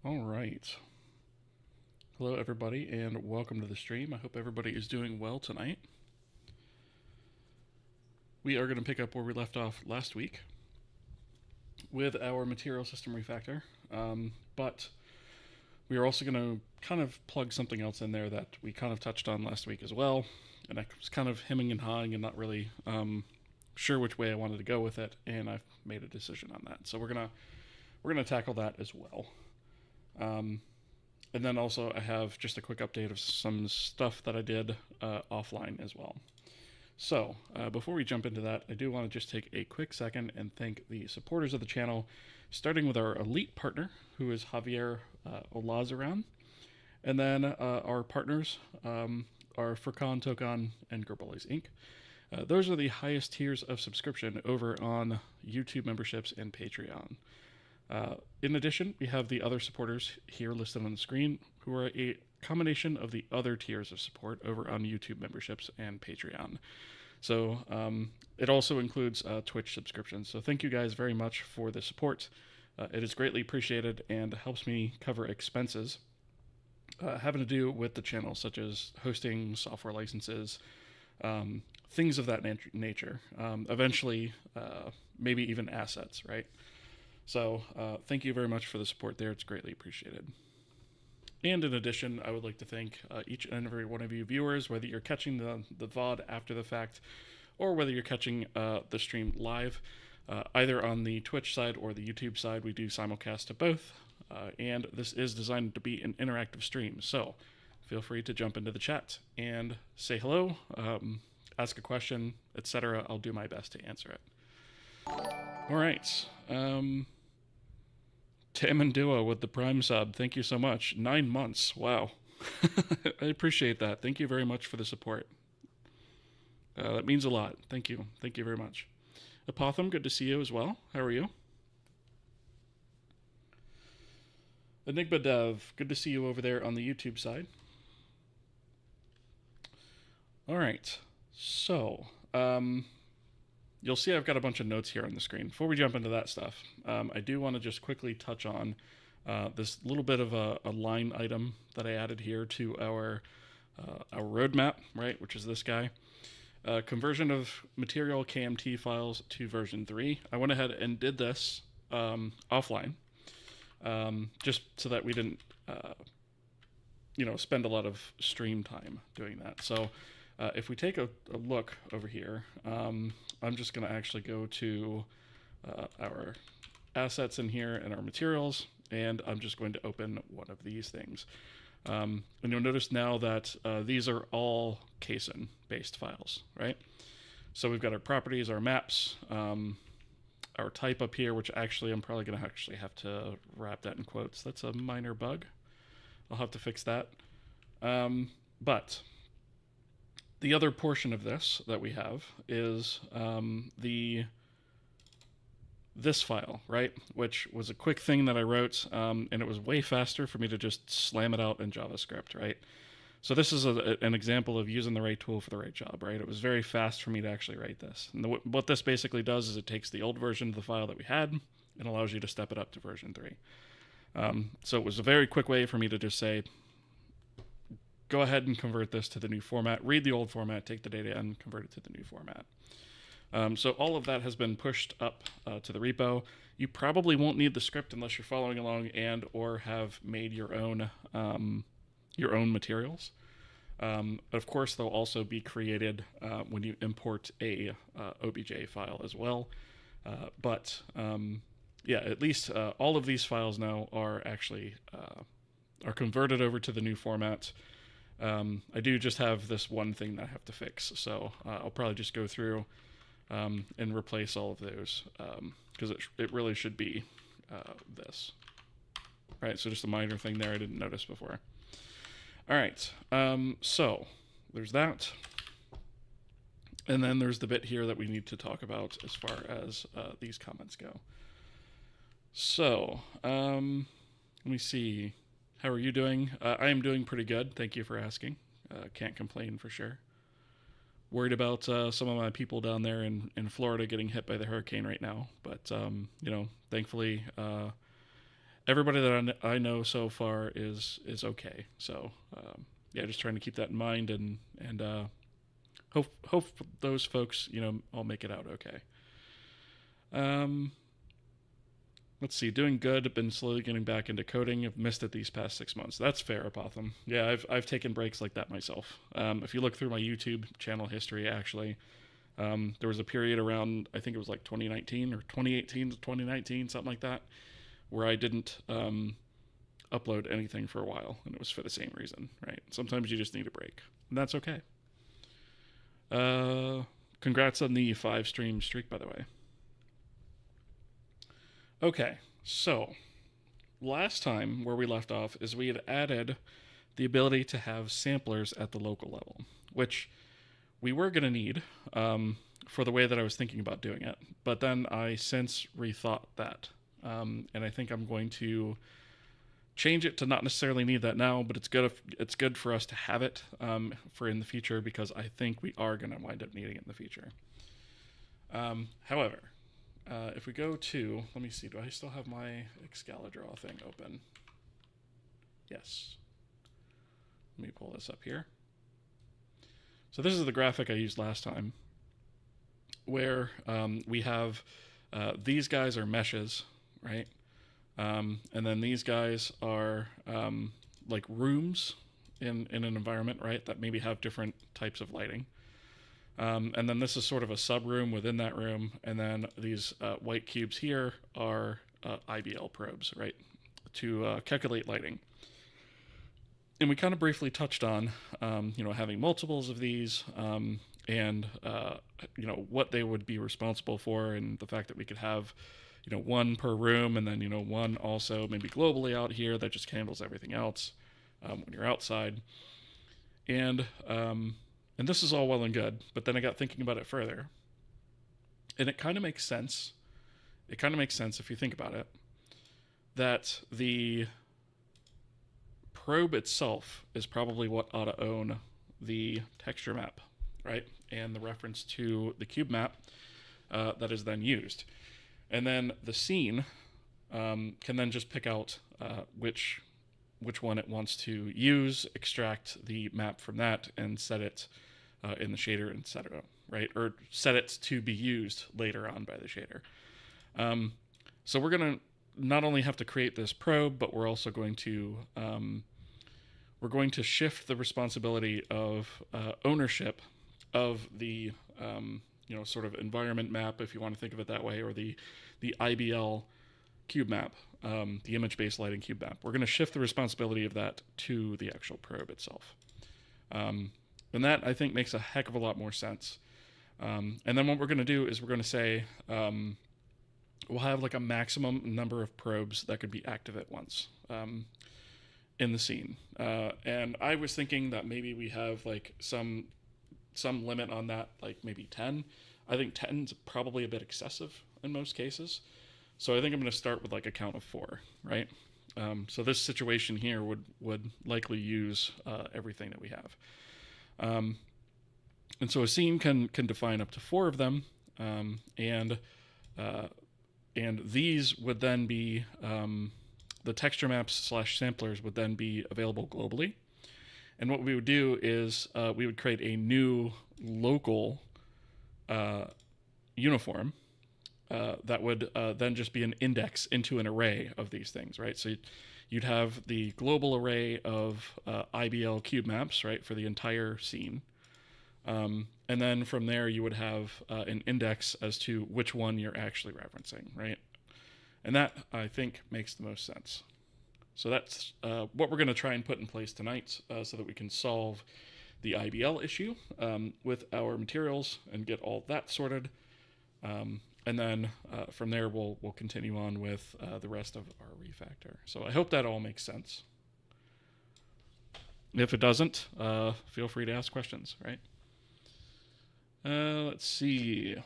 All right. Hello, everybody, and welcome to the stream. I hope everybody is doing well tonight. We are going to pick up where we left off last week with our material system refactor, but we are also going to kind of plug something else in there that we kind of touched on last week as well, and I was kind of hemming and hawing and not really sure which way I wanted to go with it, and I've made a decision on that. So we're gonna tackle that as well. Um, and then also I have just a quick update of some stuff that I did offline as well. So before we jump into that, I do want to just take a quick second and thank the supporters of the channel, starting with our elite partner, who is Javier Olazaran, and then our partners are Furkan, Tokan, and Gerbolis Inc. Those are the highest tiers of subscription over on YouTube memberships and Patreon. In addition, we have the other supporters here listed on the screen, who are a combination of the other tiers of support over on YouTube memberships and Patreon. So it also includes Twitch subscriptions. So thank you guys very much for the support. It is greatly appreciated and helps me cover expenses having to do with the channel, such as hosting, software licenses, things of that nature. Eventually, maybe even assets, right? So thank you very much for the support there. It's greatly appreciated. And in addition, I would like to thank each and every one of you viewers, whether you're catching the VOD after the fact or whether you're catching the stream live, either on the Twitch side or the YouTube side. We do simulcast to both, and this is designed to be an interactive stream. So feel free to jump into the chat and say hello, ask a question, etc. I'll do my best to answer it. All right. Tamandua with the Prime sub. Thank you so much. 9 months. Wow. I appreciate that. Thank you very much for the support. That means a lot. Thank you. Thank you very much. Apotham, good to see you as well. How are you? Enigma Dev, good to see you over there on the YouTube side. All right. So, you'll see I've got a bunch of notes here on the screen. Before we jump into that stuff, I do want to just quickly touch on this little bit of a line item that I added here to our roadmap, right, which is this guy. Conversion of material KMT files to version 3. I went ahead and did this offline, just so that we didn't, spend a lot of stream time doing that. So if we take a look over here, I'm just going to actually go to our assets in here and our materials, and I'm just going to open one of these things. And you'll notice now that these are all KSON-based files, right? So we've got our properties, our maps, our type up here, which actually I'm probably going to actually have to wrap that in quotes. That's a minor bug. I'll have to fix that. But the other portion of this that we have is this file, right? Which was a quick thing that I wrote, and it was way faster for me to just slam it out in JavaScript, right? So this is an example of using the right tool for the right job, right? It was very fast for me to actually write this. And what this basically does is it takes the old version of the file that we had and allows you to step it up to version 3. So it was a very quick way for me to just say, go ahead and convert this to the new format, read the old format, take the data and convert it to the new format. So all of that has been pushed up to the repo. You probably won't need the script unless you're following along and or have made your own materials. Of course, they'll also be created when you import a OBJ file as well. Yeah, at least all of these files now are actually are converted over to the new format. I do just have this one thing that I have to fix, so I'll probably just go through and replace all of those, because it really should be this. Right, so just a minor thing there I didn't notice before. All right, so there's that. And then there's the bit here that we need to talk about as far as these comments go. So, let me see. How are you doing? I am doing pretty good. Thank you for asking. Can't complain for sure. Worried about some of my people down there in Florida getting hit by the hurricane right now. But, thankfully, everybody that I know so far is okay. So yeah, just trying to keep that in mind, and hope those folks, all make it out okay. Um, let's see, doing good. Been slowly getting back into coding. I've missed it these past 6 months. That's fair, Apotham. Yeah, I've taken breaks like that myself. If you look through my YouTube channel history, actually, there was a period around, I think it was like 2019 or 2018 to 2019, something like that, where I didn't upload anything for a while, and it was for the same reason, right? Sometimes you just need a break, and that's okay. Congrats on the 5-stream streak, by the way. Okay, so last time where we left off is we had added the ability to have samplers at the local level, which we were going to need for the way that I was thinking about doing it. But then I since rethought that. And I think I'm going to change it to not necessarily need that now, but it's good for us to have it for in the future, because I think we are going to wind up needing it in the future. However, if we go to, let me see, do I still have my Excalidraw thing open? Yes. Let me pull this up here. So this is the graphic I used last time, where we have these guys are meshes, right? And then these guys are like rooms in an environment, right, that maybe have different types of lighting. And then this is sort of a sub-room within that room, and then these white cubes here are IBL probes, right, to calculate lighting. And we kind of briefly touched on, having multiples of these, and what they would be responsible for, and the fact that we could have, one per room, and then one also maybe globally out here that just handles everything else when you're outside. And this is all well and good, but then I got thinking about it further, and it kind of makes sense. It kind of makes sense if you think about it, that the probe itself is probably what ought to own the texture map, right? And the reference to the cube map that is then used. And then the scene can then just pick out which one it wants to use, extract the map from that, and set it in the shader, etc., right? Or set it to be used later on by the shader. So we're going to not only have to create this probe, but we're also going to shift the responsibility of ownership of the sort of environment map, if you want to think of it that way, or the IBL cube map, the image-based lighting cube map. We're going to shift the responsibility of that to the actual probe itself. And that, I think, makes a heck of a lot more sense. And then what we're going to do is we're going to say we'll have like a maximum number of probes that could be active at once in the scene. And I was thinking that maybe we have like some limit on that, like maybe 10. I think 10 is probably a bit excessive in most cases. So I think I'm going to start with like a count of 4, right? So this situation here would likely use everything that we have. And so a scene can define up to 4 of them, and these would then be the texture maps / samplers would then be available globally. And what we would do is we would create a new local uniform that would then just be an index into an array of these things, right? So you'd have the global array of IBL cube maps, right, for the entire scene. And then from there, you would have an index as to which one you're actually referencing, right? And that, I think, makes the most sense. So that's what we're going to try and put in place tonight so that we can solve the IBL issue with our materials and get all that sorted. And then from there, we'll continue on with the rest of our refactor. So I hope that all makes sense. If it doesn't, feel free to ask questions, right? Let's see.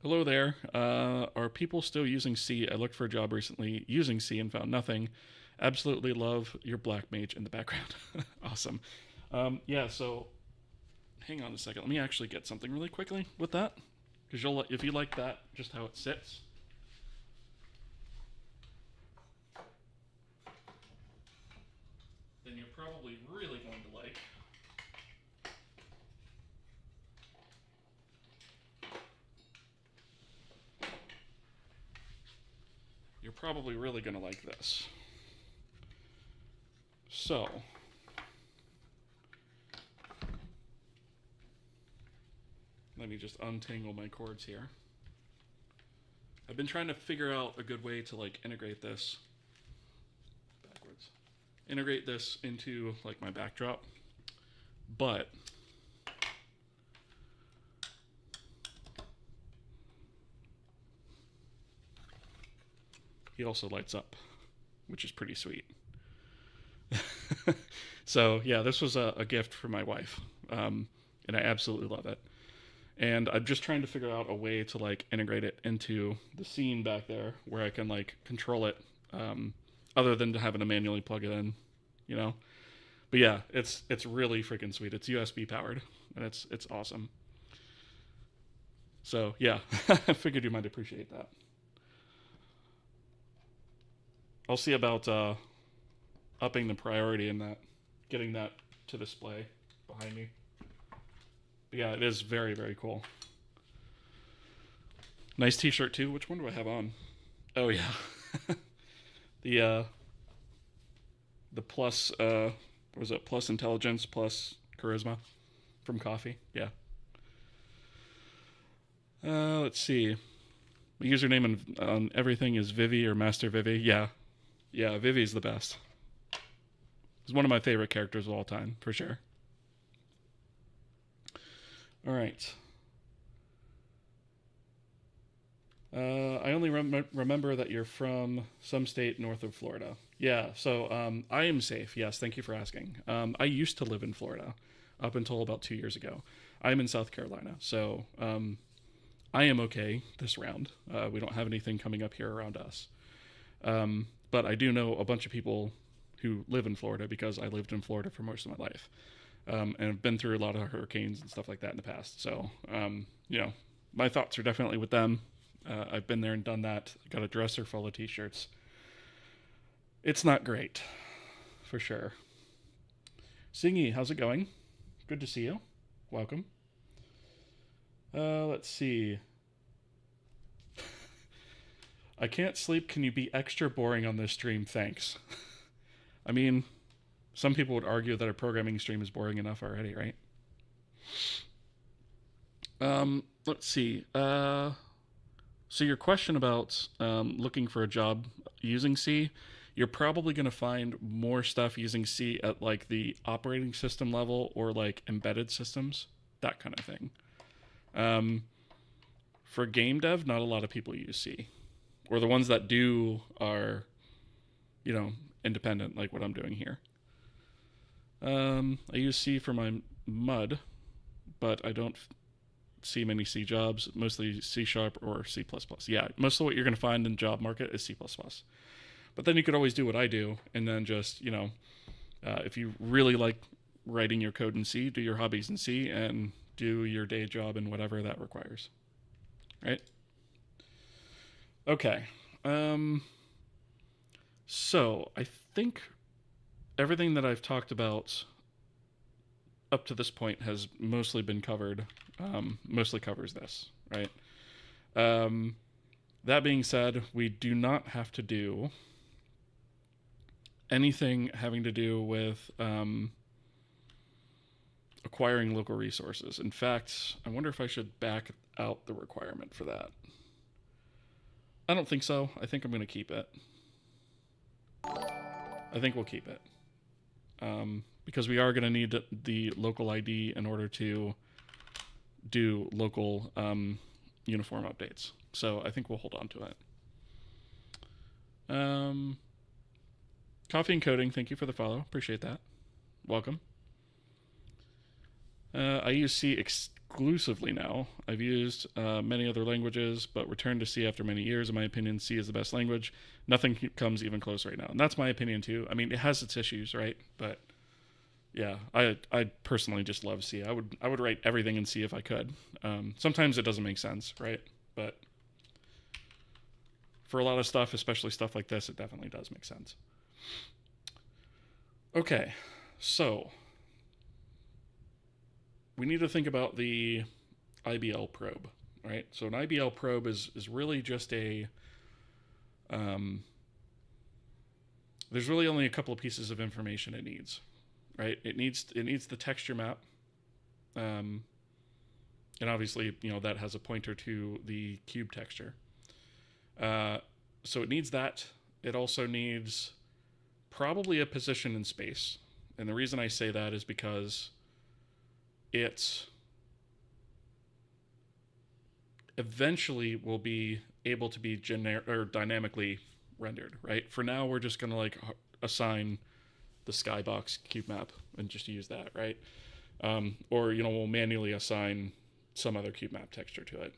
Hello there. Are people still using C? I looked for a job recently using C and found nothing. Absolutely love your black mage in the background. Awesome. Yeah, so hang on a second. Let me actually get something really quickly with that, because if you like that, just how it sits, then you're probably really going to like. You're probably really going to like this. So, let me just untangle my cords here. I've been trying to figure out a good way to like integrate this backwards. Integrate this into like my backdrop. But he also lights up, which is pretty sweet. So yeah, this was a gift for my wife, and I absolutely love it. And I'm just trying to figure out a way to like integrate it into the scene back there where I can like control it, other than having to manually plug it in, you know. But yeah, it's really freaking sweet. It's USB powered, and it's awesome. So yeah, I figured you might appreciate that. I'll see about upping the priority in that, getting that to display behind me. But yeah, it is very, very cool. Nice t-shirt too. Which one do I have on? Oh yeah. The plus what was it? Plus intelligence, plus charisma from Kohi. Yeah. Let's see. My username on everything is Vivi or Master Vivi. Yeah. Yeah, Vivi's the best. He's one of my favorite characters of all time, for sure. All right. I only remember that you're from some state north of Florida. Yeah, so I am safe. Yes, thank you for asking. I used to live in Florida up until about 2 years ago. I'm in South Carolina, so I am okay this round. We don't have anything coming up here around us. But I do know a bunch of people who live in Florida because I lived in Florida for most of my life. And I've been through a lot of hurricanes and stuff like that in the past. So, you know, my thoughts are definitely with them. I've been there and done that. Got a dresser full of t-shirts. It's not great, for sure. Singy, how's it going? Good to see you. Welcome. Let's see. I can't sleep. Can you be extra boring on this stream? Thanks. I mean, some people would argue that a programming stream is boring enough already, right? Let's see. So your question about looking for a job using C, you're probably going to find more stuff using C at like the operating system level or like embedded systems, that kind of thing. For game dev, not a lot of people use C. Or the ones that do are, you know, independent, like what I'm doing here. I use C for my MUD, but I don't see many C jobs, mostly C# or C++. Yeah, most of what you're going to find in the job market is C++. But then you could always do what I do, and then just, you know, if you really like writing your code in C, do your hobbies in C, and do your day job in whatever that requires. Right? Okay. So I think everything that I've talked about up to this point has mostly been covered. Mostly covers this, right? That being said, we do not have to do anything having to do with acquiring local resources. In fact, I wonder if I should back out the requirement for that. I don't think so. I think I'm going to keep it. I think we'll keep it. Because we are going to need the local ID in order to do local uniform updates. So I think we'll hold on to it. Coffee and Coding, thank you for the follow. Appreciate that. Welcome. I use C exclusively now. I've used many other languages, but returned to C after many years. In my opinion, C is the best language. Nothing comes even close right now. And that's my opinion too. I mean, it has its issues, right? But yeah, I personally just love C. I would write everything in C if I could. Sometimes it doesn't make sense, right? But for a lot of stuff, especially stuff like this, it definitely does make sense. Okay, so we need to think about the IBL probe, right? So an IBL probe is really just a there's really only a couple of pieces of information it needs, right? It needs the texture map, and obviously that has a pointer to the cube texture. So it needs that. It also needs probably a position in space, and the reason I say that is because it eventually will be able to be dynamically rendered, right? For now, we're just gonna like assign the skybox cube map and just use that, right? Or we'll manually assign some other cube map texture to it,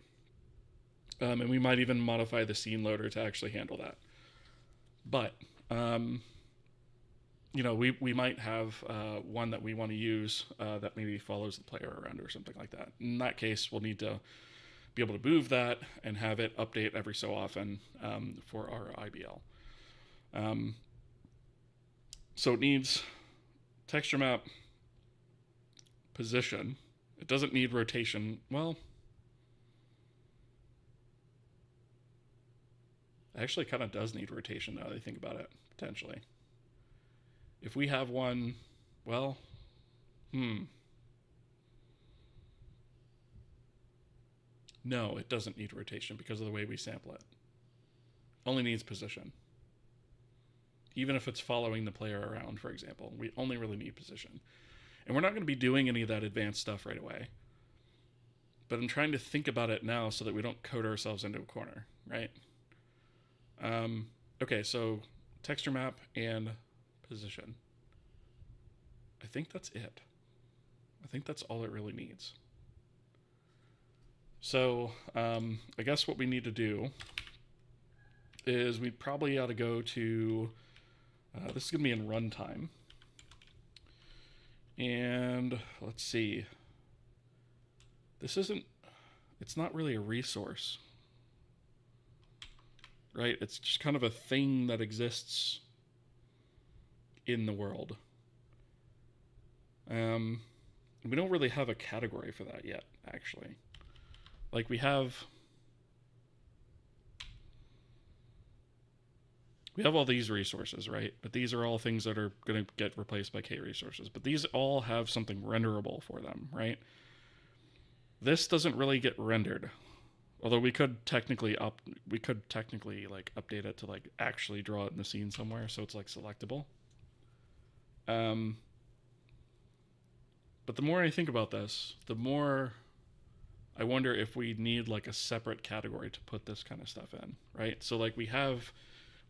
and we might even modify the scene loader to actually handle that. But we might have one that we want to use that maybe follows the player around or something like that. In that case, we'll need to be able to move that and have it update every so often for our IBL. So it needs texture map, position. It doesn't need rotation. Well, it actually kind of does need rotation now that I think about it, potentially. If we have one, well, no, it doesn't need rotation because of the way we sample it. Only needs position. Even if it's following the player around, for example, we only really need position. And we're not going to be doing any of that advanced stuff right away. But I'm trying to think about it now so that we don't code ourselves into a corner, right? Okay, so texture map and position. I think that's it. I think that's all it really needs. So I guess what we need to do is we probably ought to go to, this is going to be in runtime. And let's see. It's not really a resource, right? It's just kind of a thing that exists in the world. We don't really have a category for that yet, actually. Like we have all these resources, right? But these are all things that are going to get replaced by K resources. But these all have something renderable for them, right? This doesn't really get rendered. Although we could technically like update it to like actually draw it in the scene somewhere so it's like selectable. But the more I think about this, the more I wonder if we need like a separate category to put this kind of stuff in, right? So like we have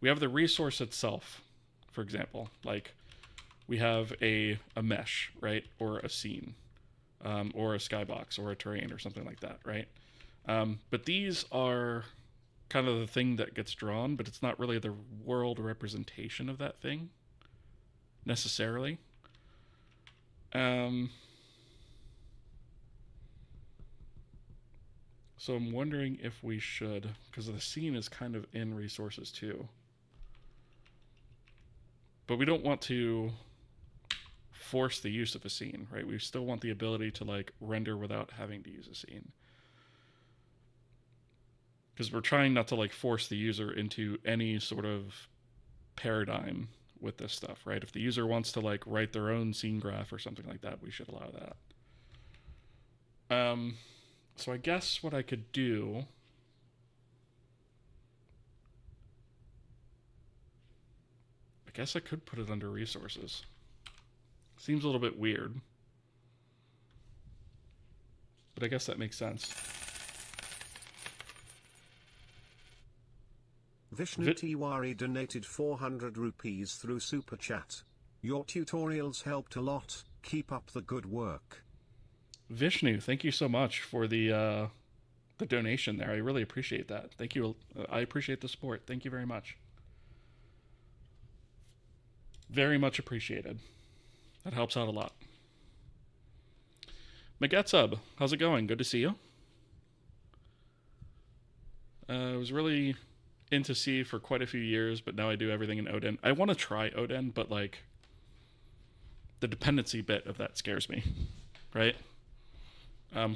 the resource itself, for example, like we have a mesh, right? Or a scene, or a skybox or a terrain or something like that, right? But these are kind of the thing that gets drawn, but it's not really the world representation of that thing necessarily. So I'm wondering if we should, because the scene is kind of in resources too. But we don't want to force the use of a scene, right? We still want the ability to like render without having to use a scene. Because we're trying not to like force the user into any sort of paradigm with this stuff, right? If the user wants to like write their own scene graph or something like that, we should allow that. So I guess what I could do I could put it under resources. Seems a little bit weird, but I guess that makes sense. Vishnu Tiwari donated 400 rupees through Super Chat. Your tutorials helped a lot. Keep up the good work. Vishnu, thank you so much for the donation there. I really appreciate that. Thank you. I appreciate the support. Thank you very much. Very much appreciated. That helps out a lot. Magetsub, how's it going? Good to see you. I was really into C for quite a few years, but now I do everything in Odin. I want to try Odin, but like the dependency bit of that scares me, right?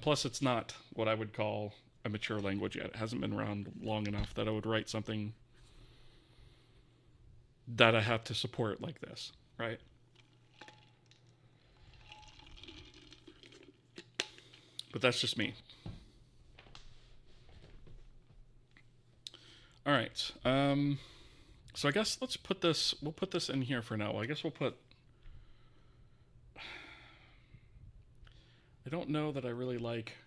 Plus, it's not what I would call a mature language yet. It hasn't been around long enough that I would write something that I have to support like this, right? But that's just me. All right. So I guess we'll put this in here for now. I guess we'll put, I don't know that I really like,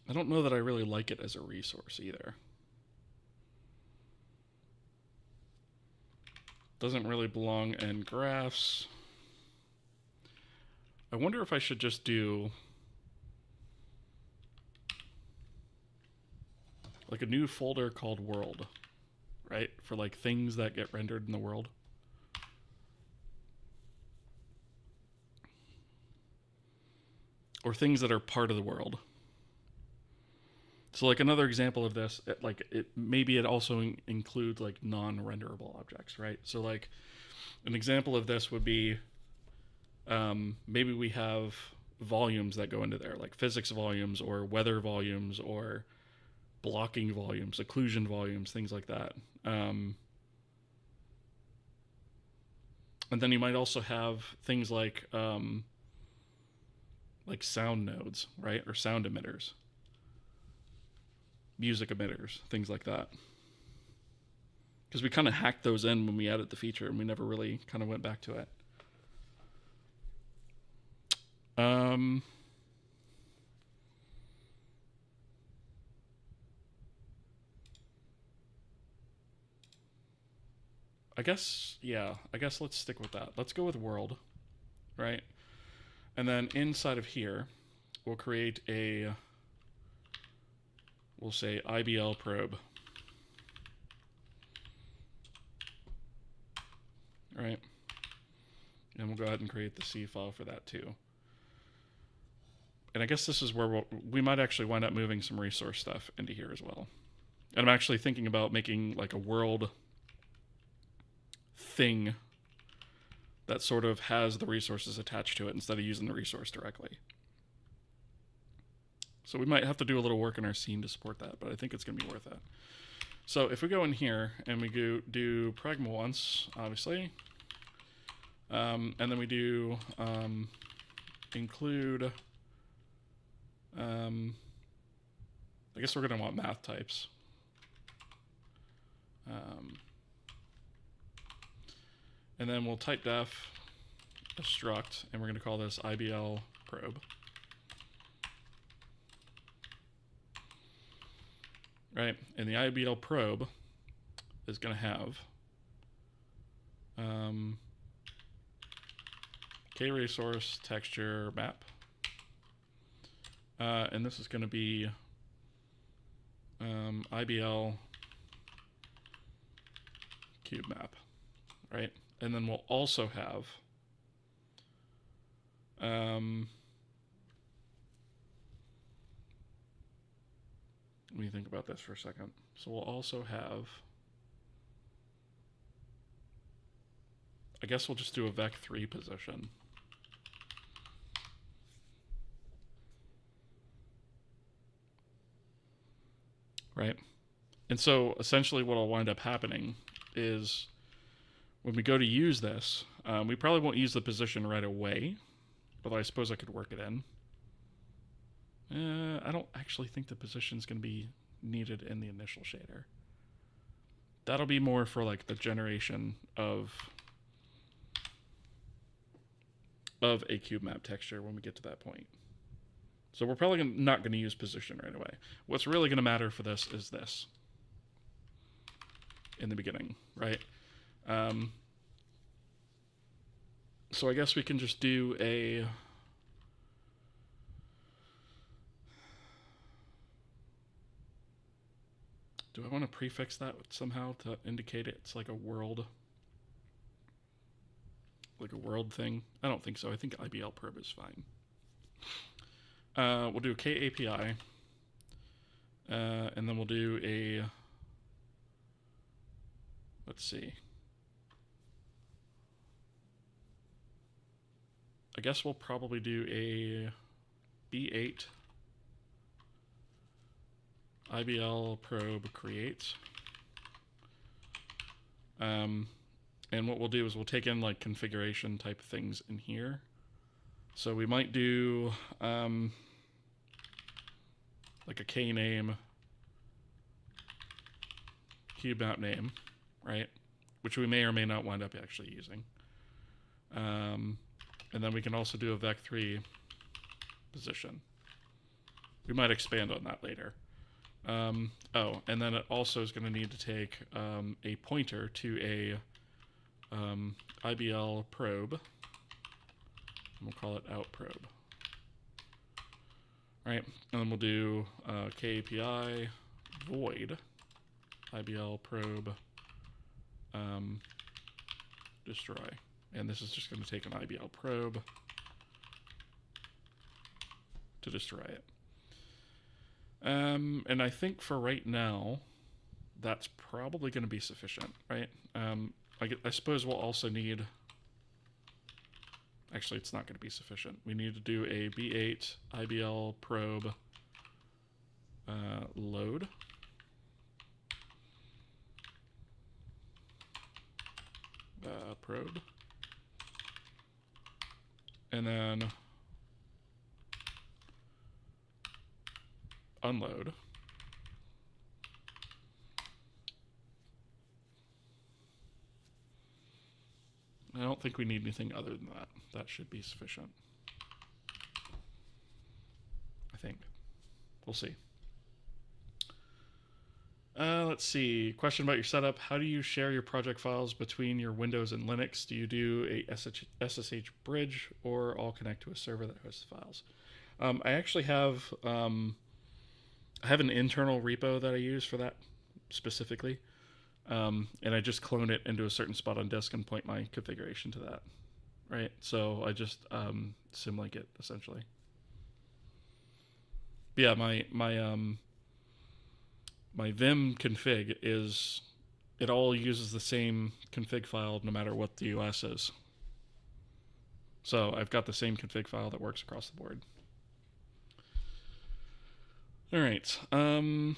I don't know that I really like it as a resource either. Doesn't really belong in graphs. I wonder if I should just do like a new folder called world, right? For like things that get rendered in the world. Or things that are part of the world. So like another example of this, maybe it also includes like non-renderable objects, right? So like an example of this would be maybe we have volumes that go into there, like physics volumes or weather volumes or blocking volumes, occlusion volumes, things like that. And then you might also have things like sound nodes, right? Or sound emitters. Music emitters, things like that. Because we kind of hacked those in when we added the feature and we never really kind of went back to it. I guess let's stick with that. Let's go with world, right? And then inside of here, we'll create we'll say IBL probe. Right? And we'll go ahead and create the C file for that too. And I guess this is where we might actually wind up moving some resource stuff into here as well. And I'm actually thinking about making like a world thing that sort of has the resources attached to it instead of using the resource directly. So we might have to do a little work in our scene to support that, but I think it's going to be worth it. So if we go in here and we do pragma once, obviously, and then we do include, I guess we're going to want math types. And then we'll type def a struct, and we're going to call this IBL probe. Right, and the IBL probe is going to have k-resource texture map. And this is going to be IBL cube map, right? And then we'll also have let me think about this for a second. So we'll also have, I guess we'll just do a vec3 position. Right? And so essentially what will wind up happening is when we go to use this, we probably won't use the position right away, although I suppose I could work it in. I don't actually think the position is going to be needed in the initial shader. That'll be more for like the generation of a cube map texture when we get to that point. So we're probably not going to use position right away. What's really going to matter for this is this in the beginning, right? So I guess we can just do a do I want to prefix that somehow to indicate it's like a world thing? I don't think so. I think IBL probe is fine. We'll do KAPI, And then we'll do a, let's see. I guess we'll probably do a B8 IBL probe create. And what we'll do is we'll take in like configuration type things in here. So we might do like a K name, cube map name, right? Which we may or may not wind up actually using. And then we can also do a vec3 position. We might expand on that later. Oh, and then it also is going to need to take a pointer to a IBL probe. And we'll call it out probe. Right, and then we'll do KAPI void IBL probe destroy. And this is just going to take an IBL probe to destroy it. And I think for right now, that's probably going to be sufficient, right? I suppose we'll also need... Actually, it's not going to be sufficient. We need to do a B8 IBL probe load. Probe. And then unload. I don't think we need anything other than that. That should be sufficient. I think. We'll see. Let's see. Question about your setup. How do you share your project files between your Windows and Linux? Do you do a SSH bridge or all connect to a server that hosts the files? I actually have I have an internal repo that I use for that specifically. And I just clone it into a certain spot on disk and point my configuration to that. Right? So I just symlink it essentially. But yeah, my Vim config is, it all uses the same config file no matter what the OS is. So I've got the same config file that works across the board. All right. All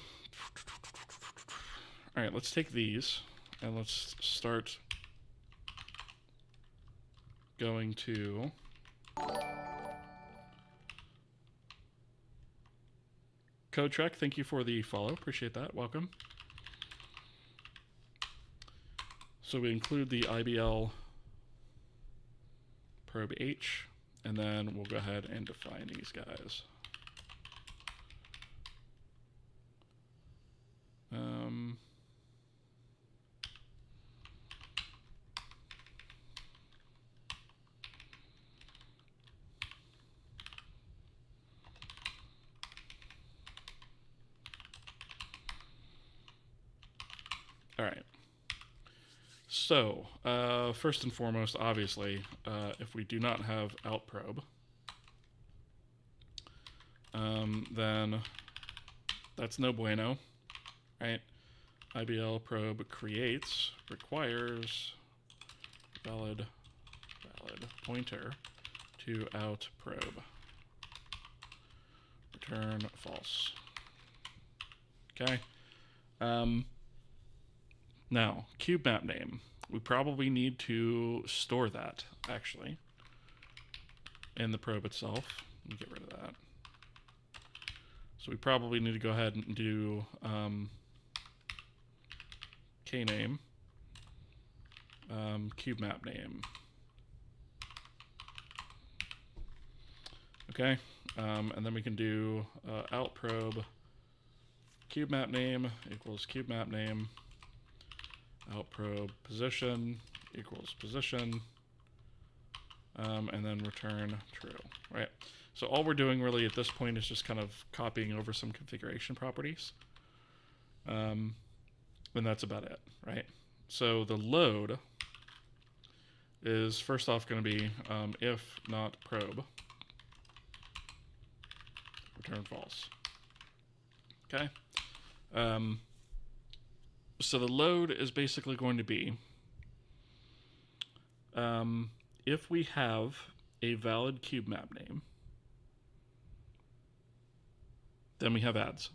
right, let's take these and let's start going to CodeTrek. Thank you for the follow. Appreciate that. Welcome. So we include the IBL probe H, and then we'll go ahead and define these guys. All right. So, first and foremost, obviously, if we do not have out probe, then that's no bueno, right? IBL probe creates requires valid pointer to out probe. Return false. Okay. Now, cube map name. We probably need to store that, actually, in the probe itself. Let me get rid of that. So we probably need to go ahead and do kname, cube map name. Okay, and then we can do out probe cube map name equals cube map name. Out probe position equals position, and then return true, right? So all we're doing really at this point is just kind of copying over some configuration properties. And that's about it, right? So the load is first off going to be if not probe, return false. Okay. So the load is basically going to be if we have a valid cube map name, then we have ads.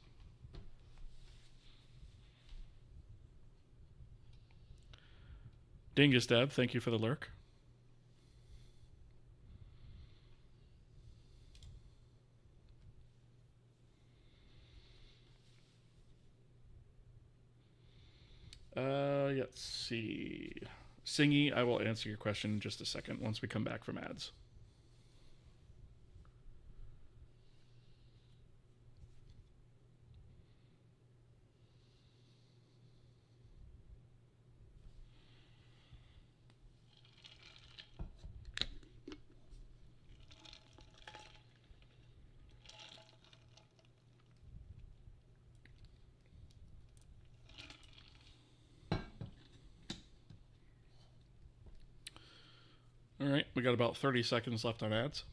Dingus Deb, thank you for the lurk. Let's see. Singy, I will answer your question in just a second once we come back from ads. All right, we got about 30 seconds left on ads.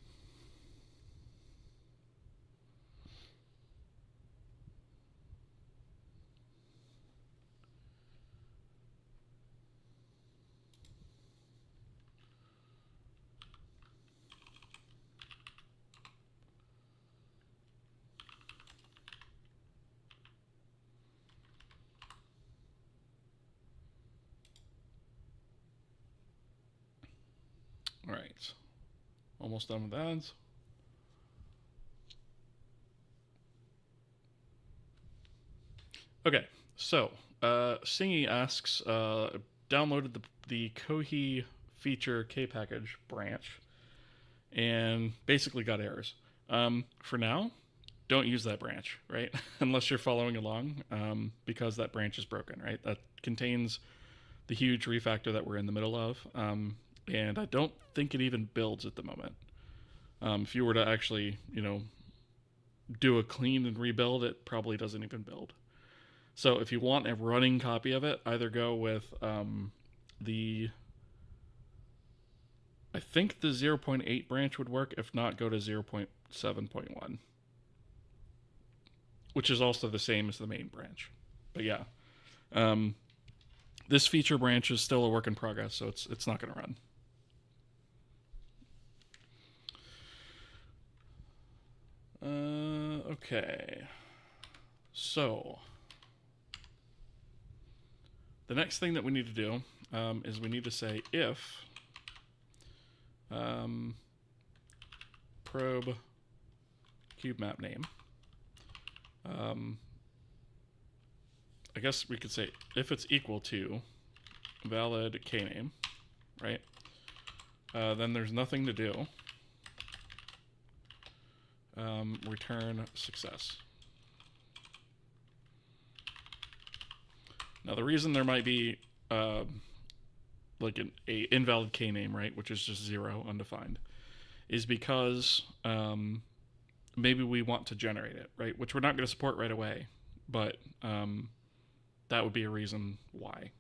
All right, almost done with ads. Okay, so Singy asks, downloaded the Kohi feature K package branch and basically got errors. For now, don't use that branch, right? Unless you're following along, because that branch is broken, right? That contains the huge refactor that we're in the middle of, and I don't think it even builds at the moment. If you were to actually, do a clean and rebuild, it probably doesn't even build. So if you want a running copy of it, either go with I think the 0.8 branch would work. If not, go to 0.7.1, which is also the same as the main branch. But yeah, this feature branch is still a work in progress, so it's not going to run. Okay. So the next thing that we need to do is we need to say if probe cube map name. I guess we could say if it's equal to valid k name, right? Then there's nothing to do. Return success. Now the reason there might be like a invalid k name, right, which is just 0, undefined, is because maybe we want to generate it, right, which we're not going to support right away, but that would be a reason why.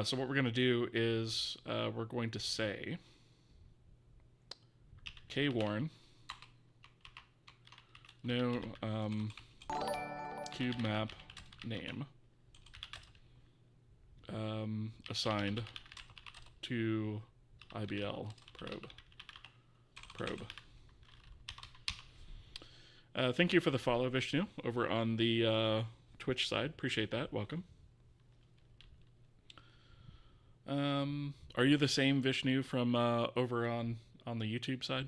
So what we're going to do is we're going to say kwarn no cube map name assigned to IBL probe. Thank you for the follow, Vishnu, over on the Twitch side. Appreciate that. Welcome. Are you the same Vishnu from over on the YouTube side?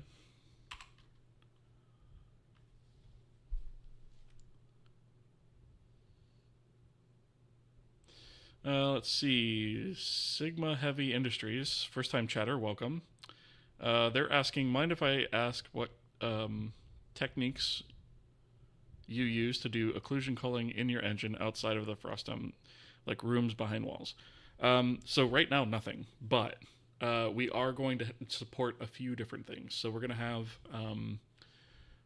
Let's see. Sigma Heavy Industries, first time chatter, welcome. They're asking, mind if I ask what techniques you use to do occlusion culling in your engine outside of the frostum, like rooms behind walls? So right now, nothing, but we are going to support a few different things. So we're going to have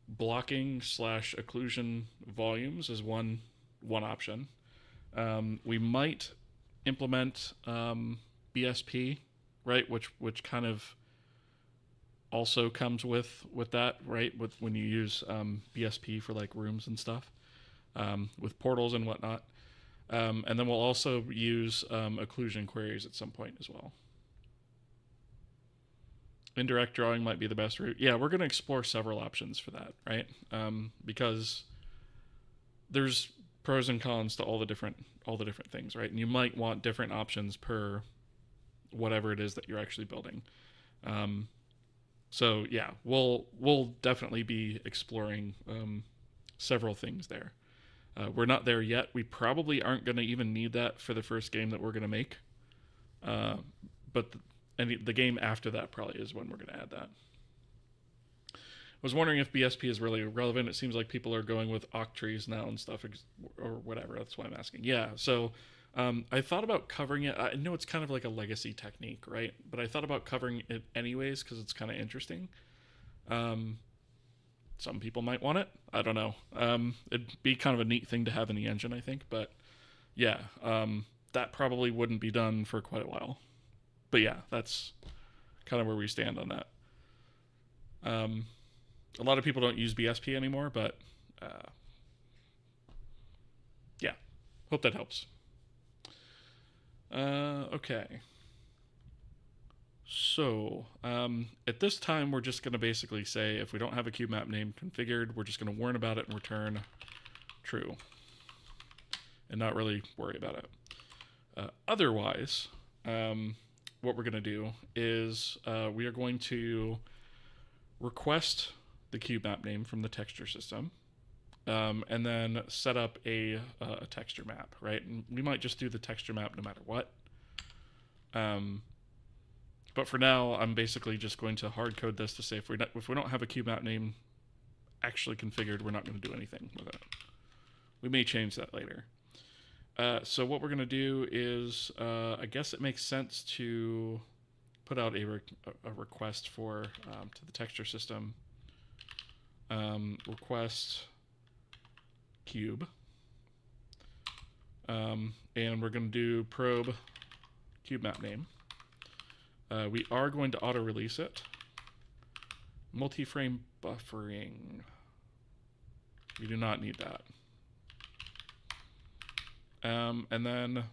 blocking / occlusion volumes as one option. We might implement BSP, right, which kind of also comes with that, right, with when you use BSP for like rooms and stuff. with portals and whatnot. And then we'll also use occlusion queries at some point as well. Indirect drawing might be the best route. Yeah, we're going to explore several options for that, right? Because there's pros and cons to all the different things, right? And you might want different options per whatever it is that you're actually building. So yeah, we'll definitely be exploring several things there. We're not there yet. We probably aren't going to even need that for the first game that we're going to make. But the game after that probably is when we're going to add that. I was wondering if BSP is really relevant. It seems like people are going with octrees now and stuff, or whatever. That's why I'm asking. Yeah, so I thought about covering it. I know it's kind of like a legacy technique, right? But I thought about covering it anyways because it's kind of interesting. Some people might want it. I don't know. It'd be kind of a neat thing to have in the engine, I think. But yeah, that probably wouldn't be done for quite a while. But yeah, that's kind of where we stand on that. A lot of people don't use BSP anymore, but yeah, hope that helps. Okay. So, at this time, we're just going to basically say if we don't have a cube map name configured, we're just going to warn about it and return true. And not really worry about it. Otherwise, what we're going to do is we are going to request the cube map name from the texture system, and then set up a texture map, right? And we might just do the texture map no matter what. But for now, I'm basically just going to hard code this to say if we don't have a cube map name actually configured, we're not going to do anything with it. We may change that later. So what we're going to do is, I guess it makes sense to put out a request for to the texture system. Request cube, and we're going to do probe cube map name. We are going to auto release it. Multi-frame buffering. We do not need that. And then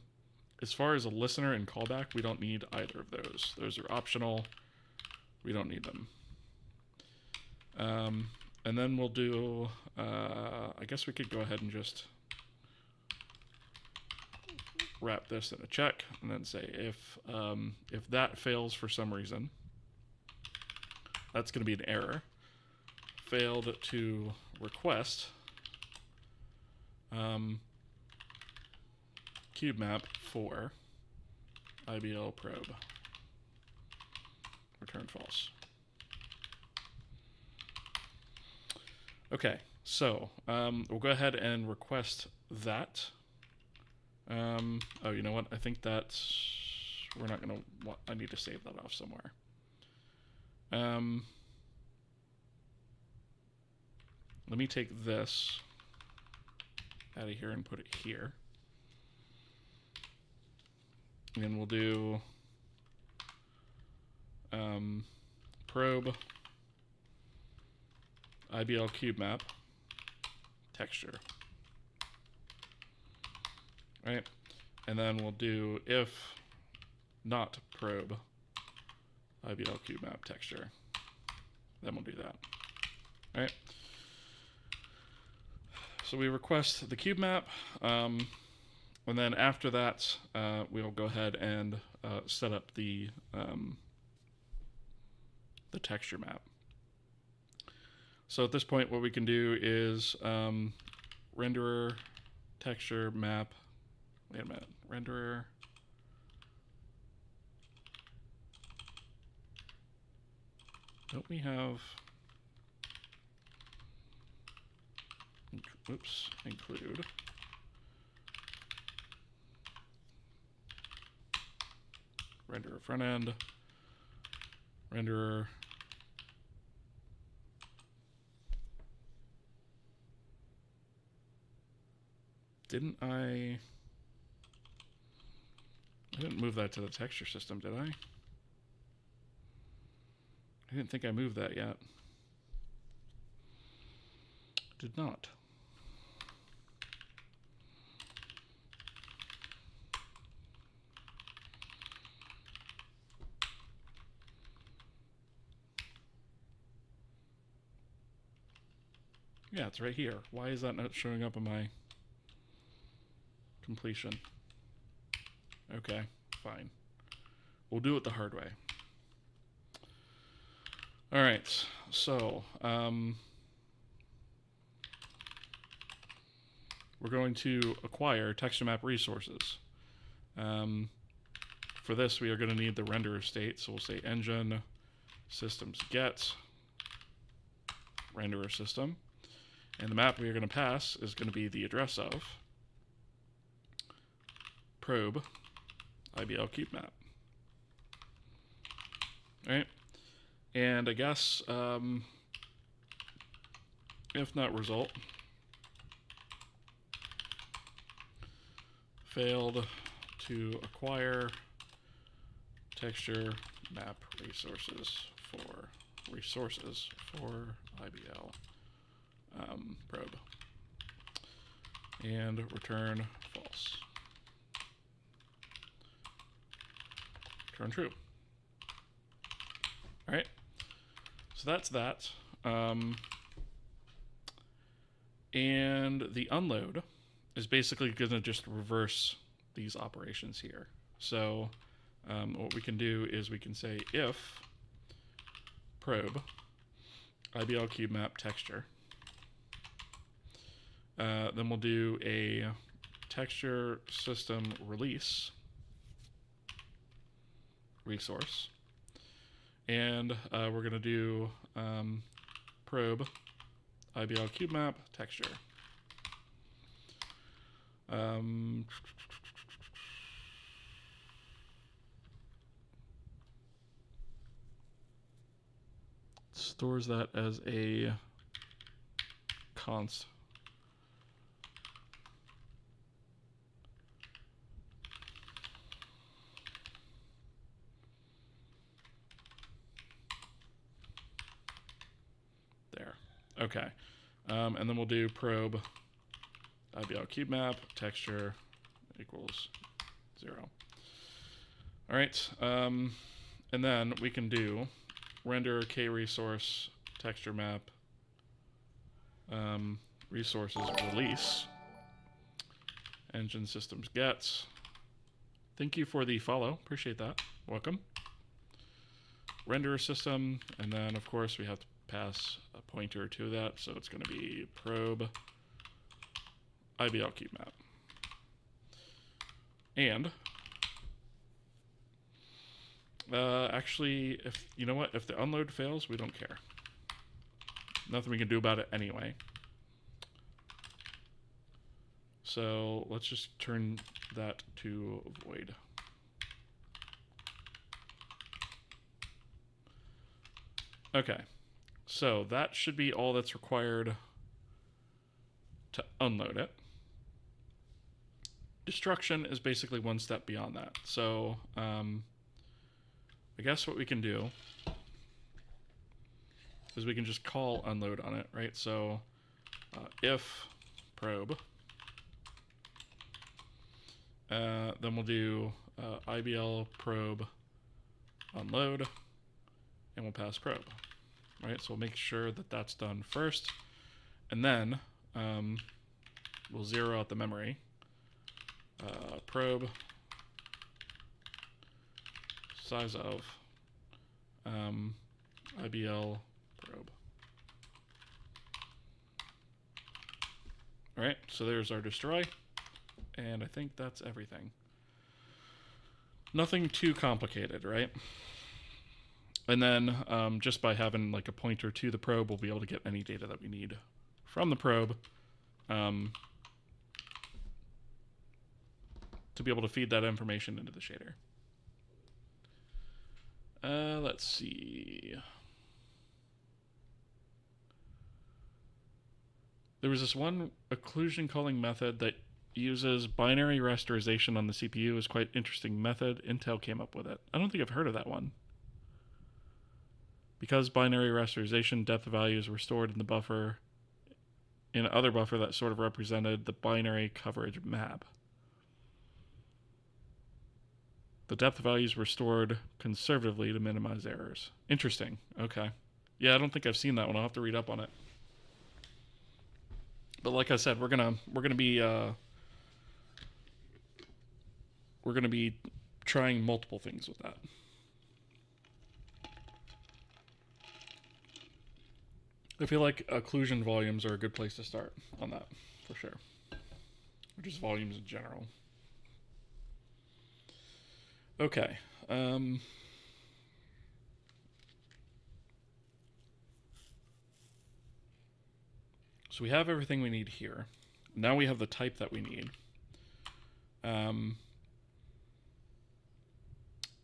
as far as a listener and callback, we don't need either of those. Those are optional. We don't need them. And then we'll do, I guess we could go ahead and just wrap this in a check and then say if that fails for some reason, that's going to be an error. Failed to request cube map for IBL probe. Return false. Okay, so we'll go ahead and request that. Oh, you know what? I think that's... We're not going to... I need to save that off somewhere. Let me take this out of here and put it here. And then we'll do probe IBL cube map texture. Right? And then we'll do if not probe IBL cube map texture. Then we'll do that. Right? So we request the cube map, and then after that, we'll go ahead and set up the texture map. So at this point, what we can do is renderer texture map. Wait a minute, renderer. Don't we have? Oops, include. Renderer front end. Renderer. I didn't move that to the texture system, did I? I didn't think I moved that yet. Did not. Yeah, it's right here. Why is that not showing up on my completion? Okay, fine. We'll do it the hard way. All right, so we're going to acquire texture map resources. For this, we are going to need the renderer state, so we'll say engine systems get renderer system, and the map we are going to pass is going to be the address of probe IBL cube map. All right, and I guess if not result, failed to acquire texture map resources for IBL probe, and return false. Return true. All right, so that's that. And the unload is basically going to just reverse these operations here. So what we can do is we can say if probe IBL cube map texture, then we'll do a texture system release resource, and we're going to do probe IBL cube map texture. Stores that as a const. There. Okay. And then we'll do probe IBL cube map texture equals 0. All right. And then we can do render k resource texture map resources release engine systems gets. Thank you for the follow. Appreciate that. Welcome. Render system, and then of course we have to pass a pointer to that, so it's going to be probe IBL cube map. And actually, if you know what, if the unload fails, we don't care. Nothing we can do about it anyway. So let's just turn that to void. Okay, so that should be all that's required to unload it. Destruction is basically one step beyond that. So I guess what we can do is we can just call unload on it, right? So if probe, then we'll do IBL probe unload, and we'll pass probe, right? So we'll make sure that that's done first, and then we'll zero out the memory. Probe size of IBL probe. All right, so there's our destroy, and I think that's everything. Nothing too complicated, right? And then just by having like a pointer to the probe, we'll be able to get any data that we need from the probe to be able to feed that information into the shader. Let's see. There was this one occlusion calling method that uses binary rasterization on the CPU. Is quite interesting method. Intel came up with it. I don't think I've heard of that one. Because binary rasterization, depth values were stored in the buffer, in other buffer that sort of represented the binary coverage map. The depth values were stored conservatively to minimize errors. Interesting. Okay. Yeah, I don't think I've seen that one. I'll have to read up on it. But like I said, we're gonna be trying multiple things with that. I feel like occlusion volumes are a good place to start on that, for sure. Or just volumes in general. Okay. So we have everything we need here. Now we have the type that we need.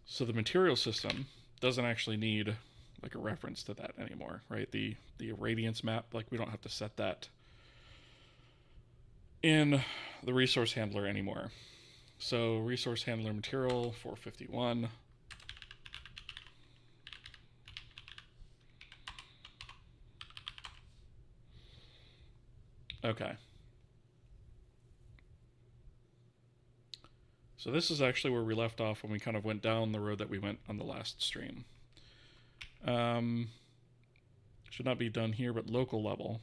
So the material system doesn't actually need like a reference to that anymore, right? The irradiance map, like we don't have to set that in the resource handler anymore. So resource handler material 451. Okay. So this is actually where we left off when we kind of went down the road that we went on the last stream. Should not be done here, but local level.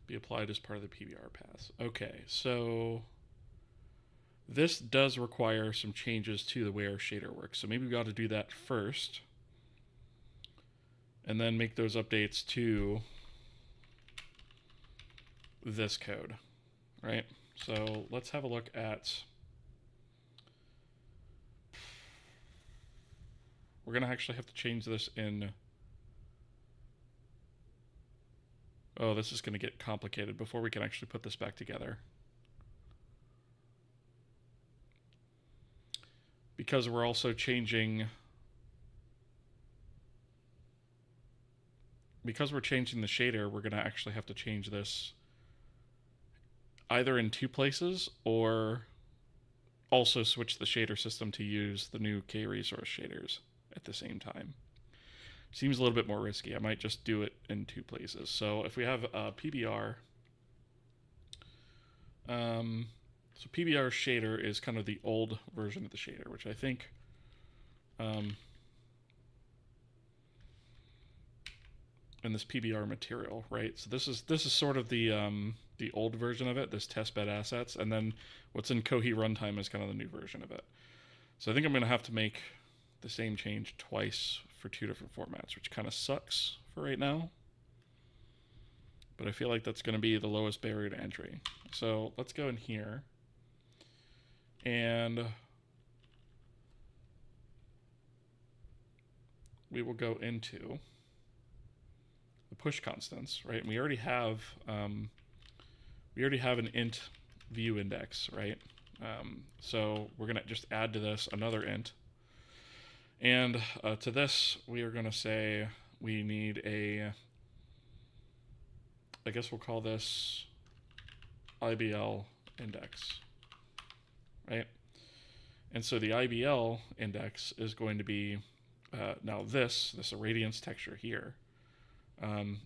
Be applied as part of the PBR paths. Okay, so this does require some changes to the way our shader works. So maybe we got to do that first. And then make those updates to this code, right? So let's have a look at... We're going to actually have to change this in... Oh, this is going to get complicated before we can actually put this back together. Because we're also changing... Because we're changing the shader, we're going to actually have to change this either in two places or also switch the shader system to use the new K-resource shaders at the same time. Seems a little bit more risky. I might just do it in two places. So if we have PBR, so PBR shader is kind of the old version of the shader, which I think in this PBR material, right? So this is sort of the old version of it, this testbed assets, and then what's in Kohi runtime is kind of the new version of it. So I think I'm going to have to make the same change twice for two different formats, which kind of sucks for right now. But I feel like that's going to be the lowest barrier to entry. So let's go in here and we will go into the push constants, right? And we already have an int view index, right? So we're going to just add to this another int. And to this, we are going to say we need a, I guess we'll call this IBL index, right? And so the IBL index is going to be, now this irradiance texture here,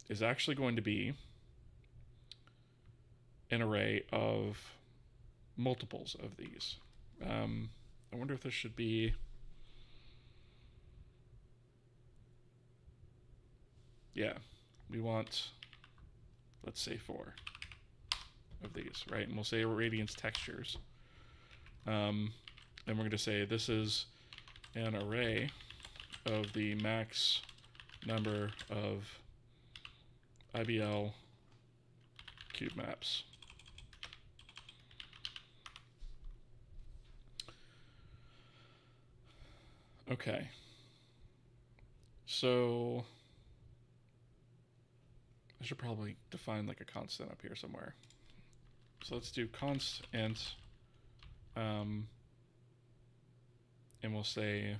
is actually going to be an array of multiples of these. I wonder if this should be... Yeah, we want, let's say 4 of these, right? And we'll say irradiance textures. And we're going to say this is an array of the max number of IBL cube maps. Okay. So I should probably define like a constant up here somewhere. So let's do const int, and we'll say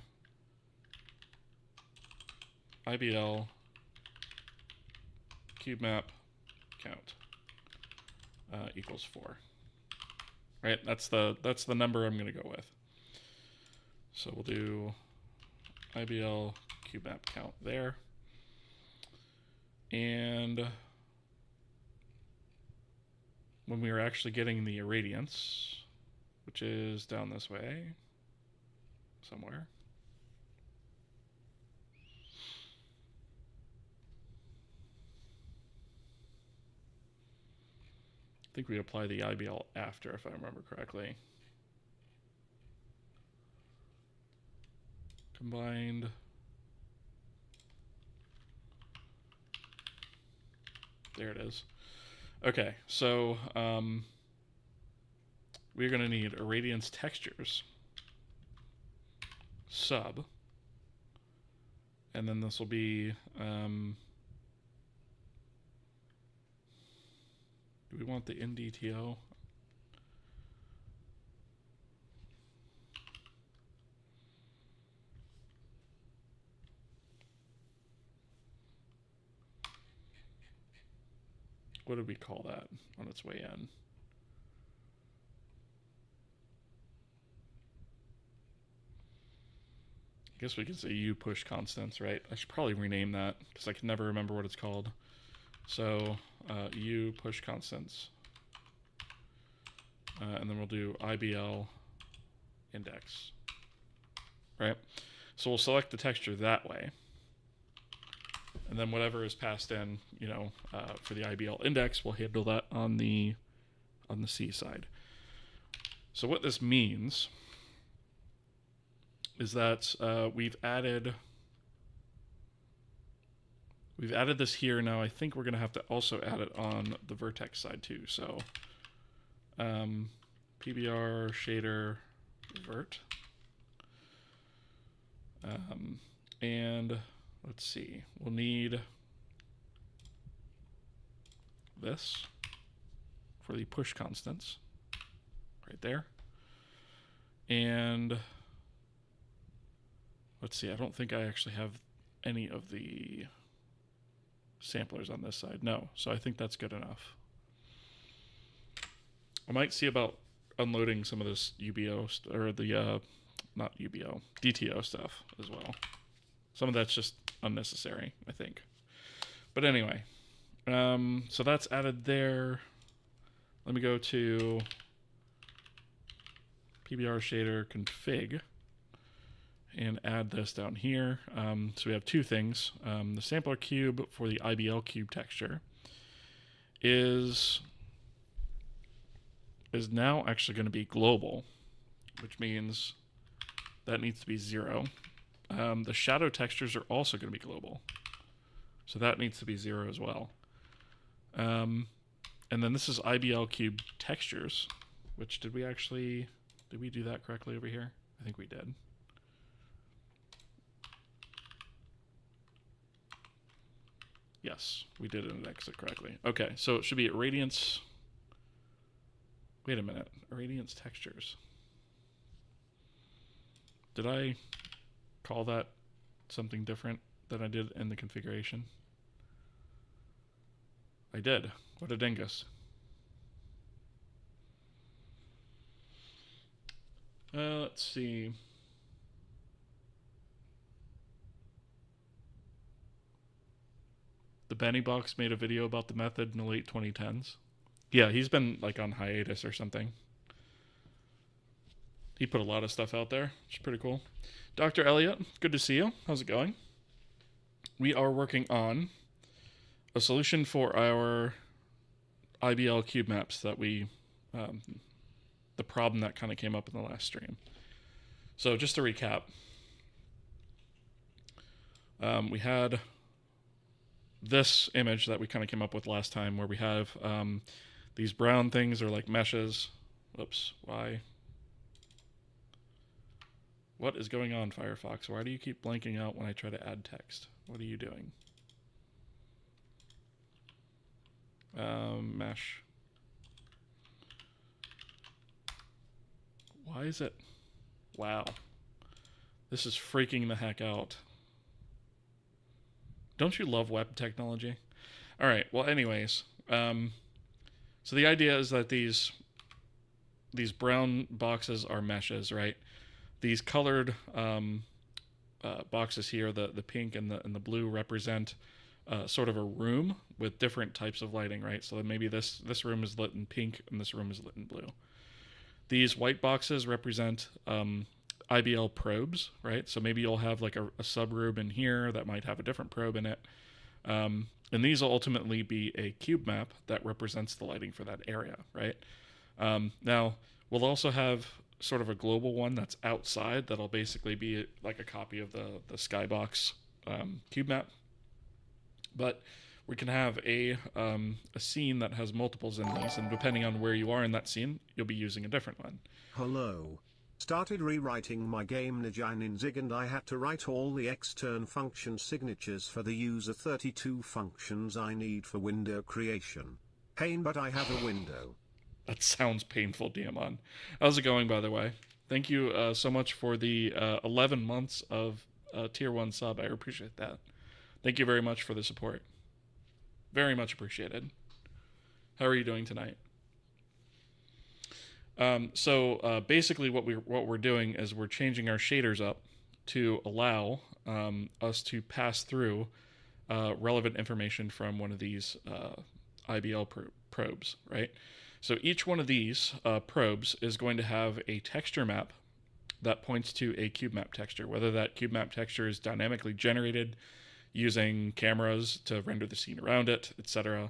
IBL cube map count equals 4. Right, that's the number I'm going to go with. So we'll do IBL cube map count there. And when we are actually getting the irradiance, which is down this way somewhere, think we apply the IBL after, if I remember correctly. Combined. There it is. Okay, so we're going to need irradiance textures sub, and then this will be do we want the NDTO? What did we call that on its way in? I guess we can say U push constants, right? I should probably rename that because I can never remember what it's called. So U push constants. And then we'll do IBL index, right? So we'll select the texture that way. And then whatever is passed in, you know, for the IBL index, we'll handle that on the C side. So what this means is that we've added this here. Now I think we're going to have to also add it on the vertex side too. So PBR shader vert, and let's see, we'll need this for the push constants right there. And let's see, I don't think I actually have any of the samplers on this side. No, so I think that's good enough. I might see about unloading some of this UBO, or the, not UBO, DTO stuff as well. Some of that's just unnecessary, I think. But anyway, so that's added there. Let me go to PBR shader config and add this down here. So we have two things. The sampler cube for the IBL cube texture is now actually going to be global, which means that needs to be 0. The shadow textures are also going to be global, so that needs to be 0 as well. And then this is IBL cube textures, which did we do that correctly over here? I think we did. Yes, we did index it correctly. Okay, so it should be irradiance. Wait a minute, irradiance textures. Did I call that something different than I did in the configuration? I did. What a dingus. Let's see. The Benny Box made a video about the method in the late 2010s. Yeah, he's been like on hiatus or something. He put a lot of stuff out there, which is pretty cool. Dr. Elliott, good to see you. How's it going? We are working on a solution for our IBL cube maps that we, the problem that kind of came up in the last stream. So just to recap, we had this image that we kind of came up with last time where we have these brown things are like meshes. Whoops, why? What is going on, Firefox? Why do you keep blanking out when I try to add text? What are you doing? Mesh. Why is it? Wow. This is freaking the heck out. Don't you love web technology? All right, well, anyways. So the idea is that these brown boxes are meshes, right? These colored boxes here, the pink and the blue, represent sort of a room with different types of lighting, right? So maybe this room is lit in pink and this room is lit in blue. These white boxes represent IBL probes, right? So maybe you'll have like a sub-room in here that might have a different probe in it. And these will ultimately be a cube map that represents the lighting for that area, right? Now, we'll also have sort of a global one that's outside that'll basically be like a copy of the skybox cube map. But we can have a scene that has multiples in these, and depending on where you are in that scene, you'll be using a different one. Hello. Started rewriting my game Nijin in Zig, and I had to write all the extern function signatures for the user 32 functions I need for window creation. Pain, but I have a window. That sounds painful, Diamond. How's it going, by the way? Thank you so much for the 11 months of Tier 1 sub. I appreciate that. Thank you very much for the support. Very much appreciated. How are you doing tonight? So basically what we're doing is we're changing our shaders up to allow us to pass through relevant information from one of these IBL probes, right? So each one of these probes is going to have a texture map that points to a cube map texture, whether that cube map texture is dynamically generated using cameras to render the scene around it, etc.,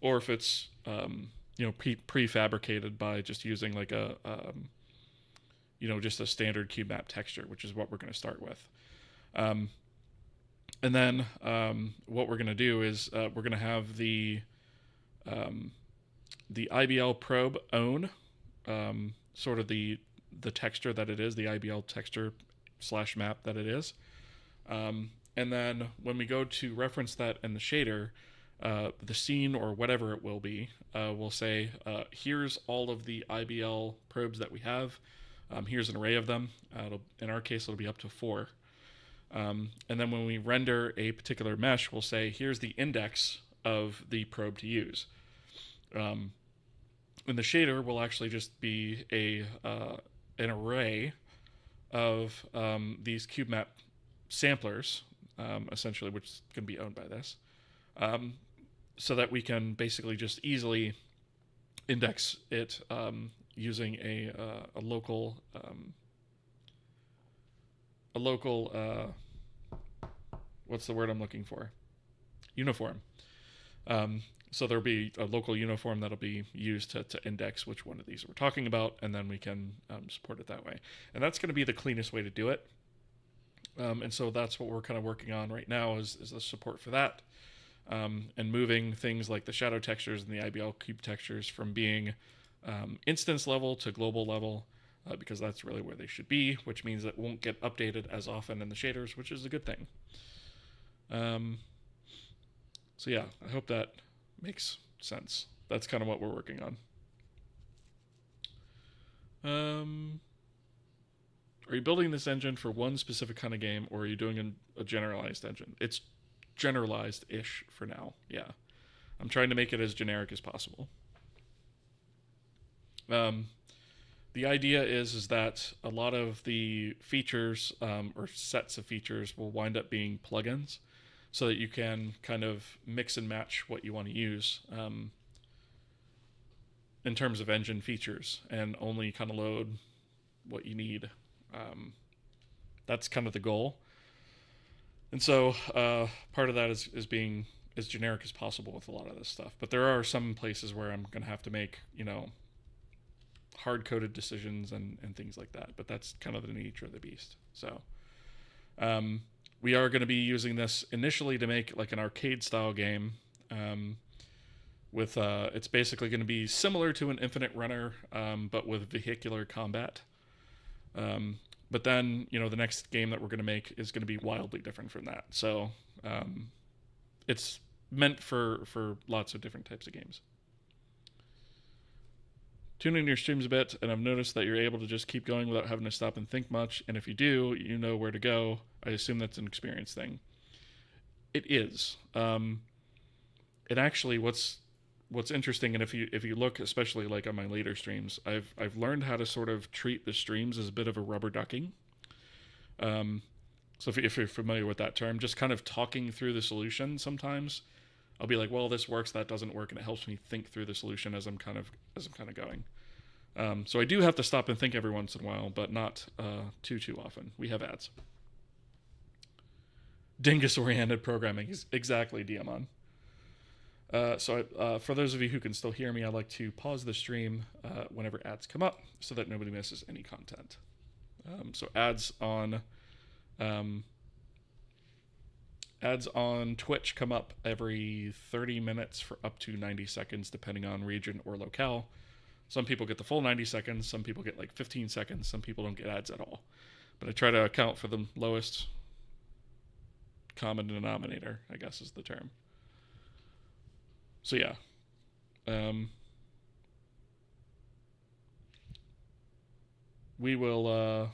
or if it's prefabricated by just using like a just a standard cube map texture, which is what we're going to start with. And then what we're going to do is we're going to have the IBL probe own sort of the texture that it is, the IBL texture / map that it is. And then when we go to reference that in the shader, the scene or whatever it will be, we'll say, here's all of the IBL probes that we have. Here's an array of them. In our case, it'll be up to 4. And then when we render a particular mesh, we'll say, here's the index of the probe to use. In the shader will actually just be an array of these cube map samplers, essentially, which is going to be owned by this, so that we can basically just easily index it using a local what's the word I'm looking for? Uniform. So there'll be a local uniform that'll be used to index which one of these we're talking about, and then we can support it that way. And that's going to be the cleanest way to do it. And so that's what we're kind of working on right now is the support for that. And moving things like the shadow textures and the IBL cube textures from being instance level to global level, because that's really where they should be, which means it won't get updated as often in the shaders, which is a good thing. So yeah, I hope that makes sense. That's kind of what we're working on. Are you building this engine for one specific kind of game, or are you doing a generalized engine? It's generalized-ish for now, yeah. I'm trying to make it as generic as possible. The idea is that a lot of the features or sets of features will wind up being plugins, so that you can kind of mix and match what you want to use in terms of engine features, and only kind of load what you need. That's kind of the goal. And so part of that is being as generic as possible with a lot of this stuff. But there are some places where I'm going to have to make, hard-coded decisions and things like that. But that's kind of the nature of the beast. So we are going to be using this initially to make like an arcade-style game. With it's basically going to be similar to an Infinite Runner, but with vehicular combat. But then, the next game that we're going to make is going to be wildly different from that. So it's meant for lots of different types of games. Tune in your streams a bit, and I've noticed that you're able to just keep going without having to stop and think much. And if you do, you know where to go. I assume that's an experience thing. It is. And actually, what's interesting, and if you look, especially like on my later streams, I've learned how to sort of treat the streams as a bit of a rubber ducking. So if you're familiar with that term, just kind of talking through the solution. Sometimes I'll be like, well, this works, that doesn't work, and it helps me think through the solution as I'm kind of going. So I do have to stop and think every once in a while, but not too often. We have ads. Dingus-oriented programming is exactly, Diamon. For those of you who can still hear me, I like to pause the stream whenever ads come up so that nobody misses any content. So ads on Twitch come up every 30 minutes for up to 90 seconds, depending on region or locale. Some people get the full 90 seconds, some people get like 15 seconds, some people don't get ads at all. But I try to account for the lowest common denominator, I guess is the term. So yeah. We will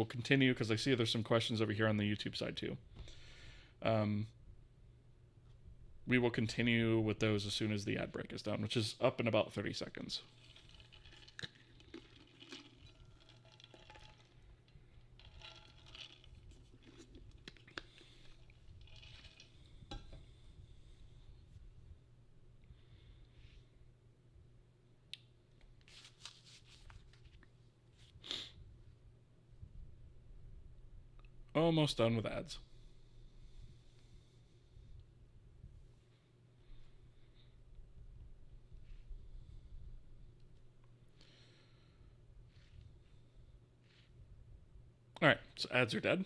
continue, because I see there's some questions over here on the YouTube side too. We will continue with those as soon as the ad break is done, which is up in about 30 seconds. Almost done with ads. All right, so ads are dead.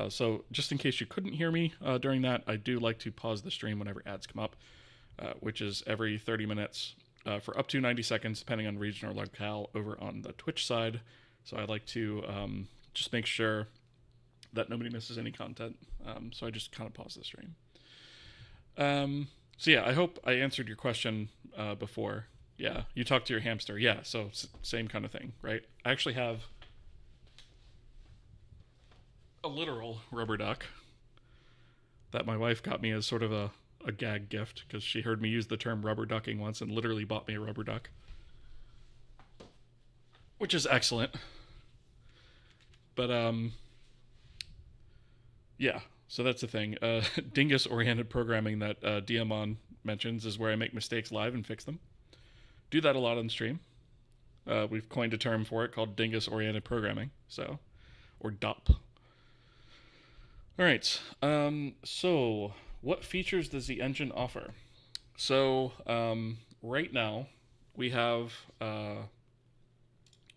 So just in case you couldn't hear me during that, I do like to pause the stream whenever ads come up, which is every 30 minutes for up to 90 seconds, depending on region or locale over on the Twitch side. So I like to just make sure that nobody misses any content. So I just kind of pause the stream. So yeah, I hope I answered your question before. Yeah, you talked to your hamster. Yeah, so same kind of thing, right? I actually have a literal rubber duck that my wife got me as sort of a gag gift, because she heard me use the term rubber ducking once and literally bought me a rubber duck, which is excellent. But yeah, so that's the thing. Dingus-oriented programming that Diamon mentions is where I make mistakes live and fix them. Do that a lot on stream. We've coined a term for it called dingus-oriented programming, or DOP. All right, so what features does the engine offer? So right now we have,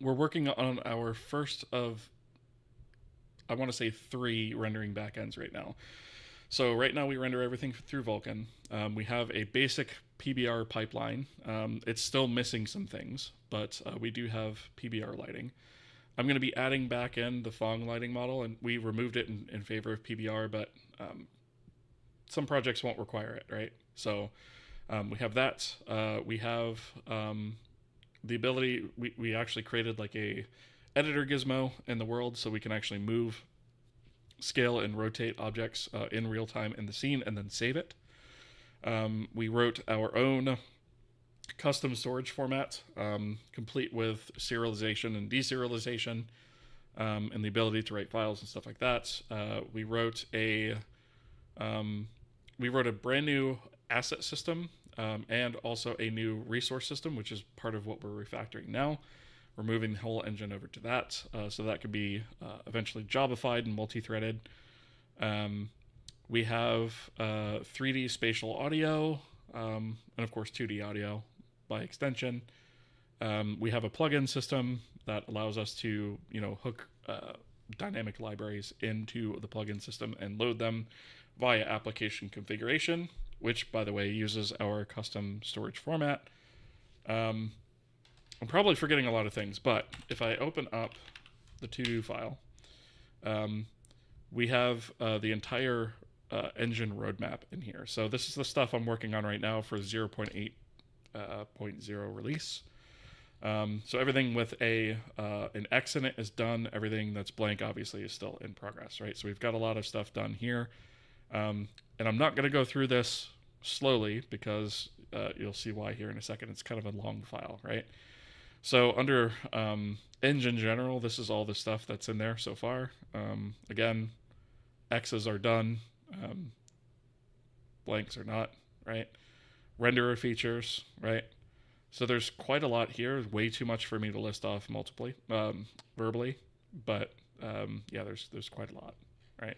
we're working on our first of, I want to say 3 rendering backends right now. So right now we render everything through Vulkan. We have a basic PBR pipeline. It's still missing some things, but we do have PBR lighting. I'm going to be adding back in the Phong lighting model, and we removed it in favor of PBR, but some projects won't require it, right? So we have that. We have the ability, we actually created like a editor gizmo in the world, so we can actually move, scale, and rotate objects in real time in the scene and then save it. We wrote our own custom storage format, complete with serialization and deserialization, and the ability to write files and stuff like that. We wrote a brand new asset system, and also a new resource system, which is part of what we're refactoring now. We're moving the whole engine over to that, so that could be eventually jobified and multi-threaded. We have 3D spatial audio, and of course 2D audio by extension. We have a plugin system that allows us to, hook dynamic libraries into the plugin system and load them via application configuration, which, by the way, uses our custom storage format. I'm probably forgetting a lot of things, but if I open up the to-do file, we have the entire engine roadmap in here. So this is the stuff I'm working on right now for 0.8.0 release. So everything with an X in it is done. Everything that's blank, obviously, is still in progress, right? So we've got a lot of stuff done here. And I'm not going to go through this slowly, because you'll see why here in a second. It's kind of a long file, right? So under engine general, this is all the stuff that's in there so far. Again, X's are done. Blanks are not, right? Renderer features, right? So there's quite a lot here. Way too much for me to list off verbally, but yeah, there's quite a lot. right?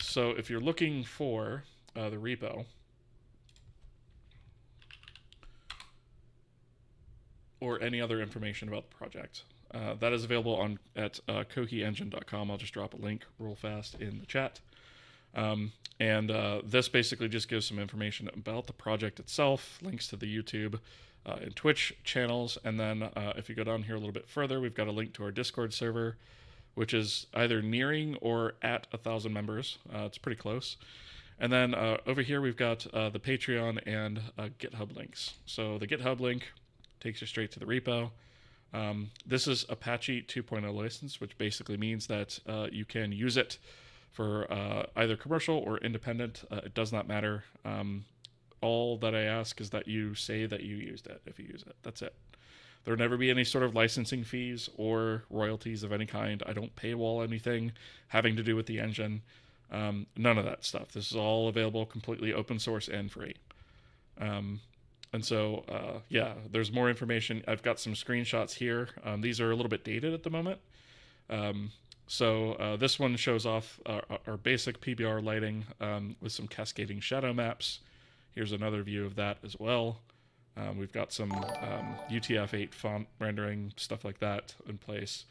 So if you're looking for the repo, or any other information about the project, that is available at kohiengine.com. I'll just drop a link real fast in the chat. And this basically just gives some information about the project itself, links to the YouTube and Twitch channels, and then if you go down here a little bit further, we've got a link to our Discord server, which is either nearing or at 1,000 members. It's pretty close. And then over here we've got the Patreon and GitHub links. So the GitHub link takes you straight to the repo. This is Apache 2.0 license, which basically means that you can use it for either commercial or independent. It does not matter. All that I ask is that you say that you used it if you use it. That's it. There will never be any sort of licensing fees or royalties of any kind. I don't paywall anything having to do with the engine. None of that stuff. This is all available completely open source and free. And so, yeah, there's more information. I've got some screenshots here. These are a little bit dated at the moment. So this one shows off our basic PBR lighting with some cascading shadow maps. Here's another view of that as well. We've got some UTF-8 font rendering, stuff like that in place.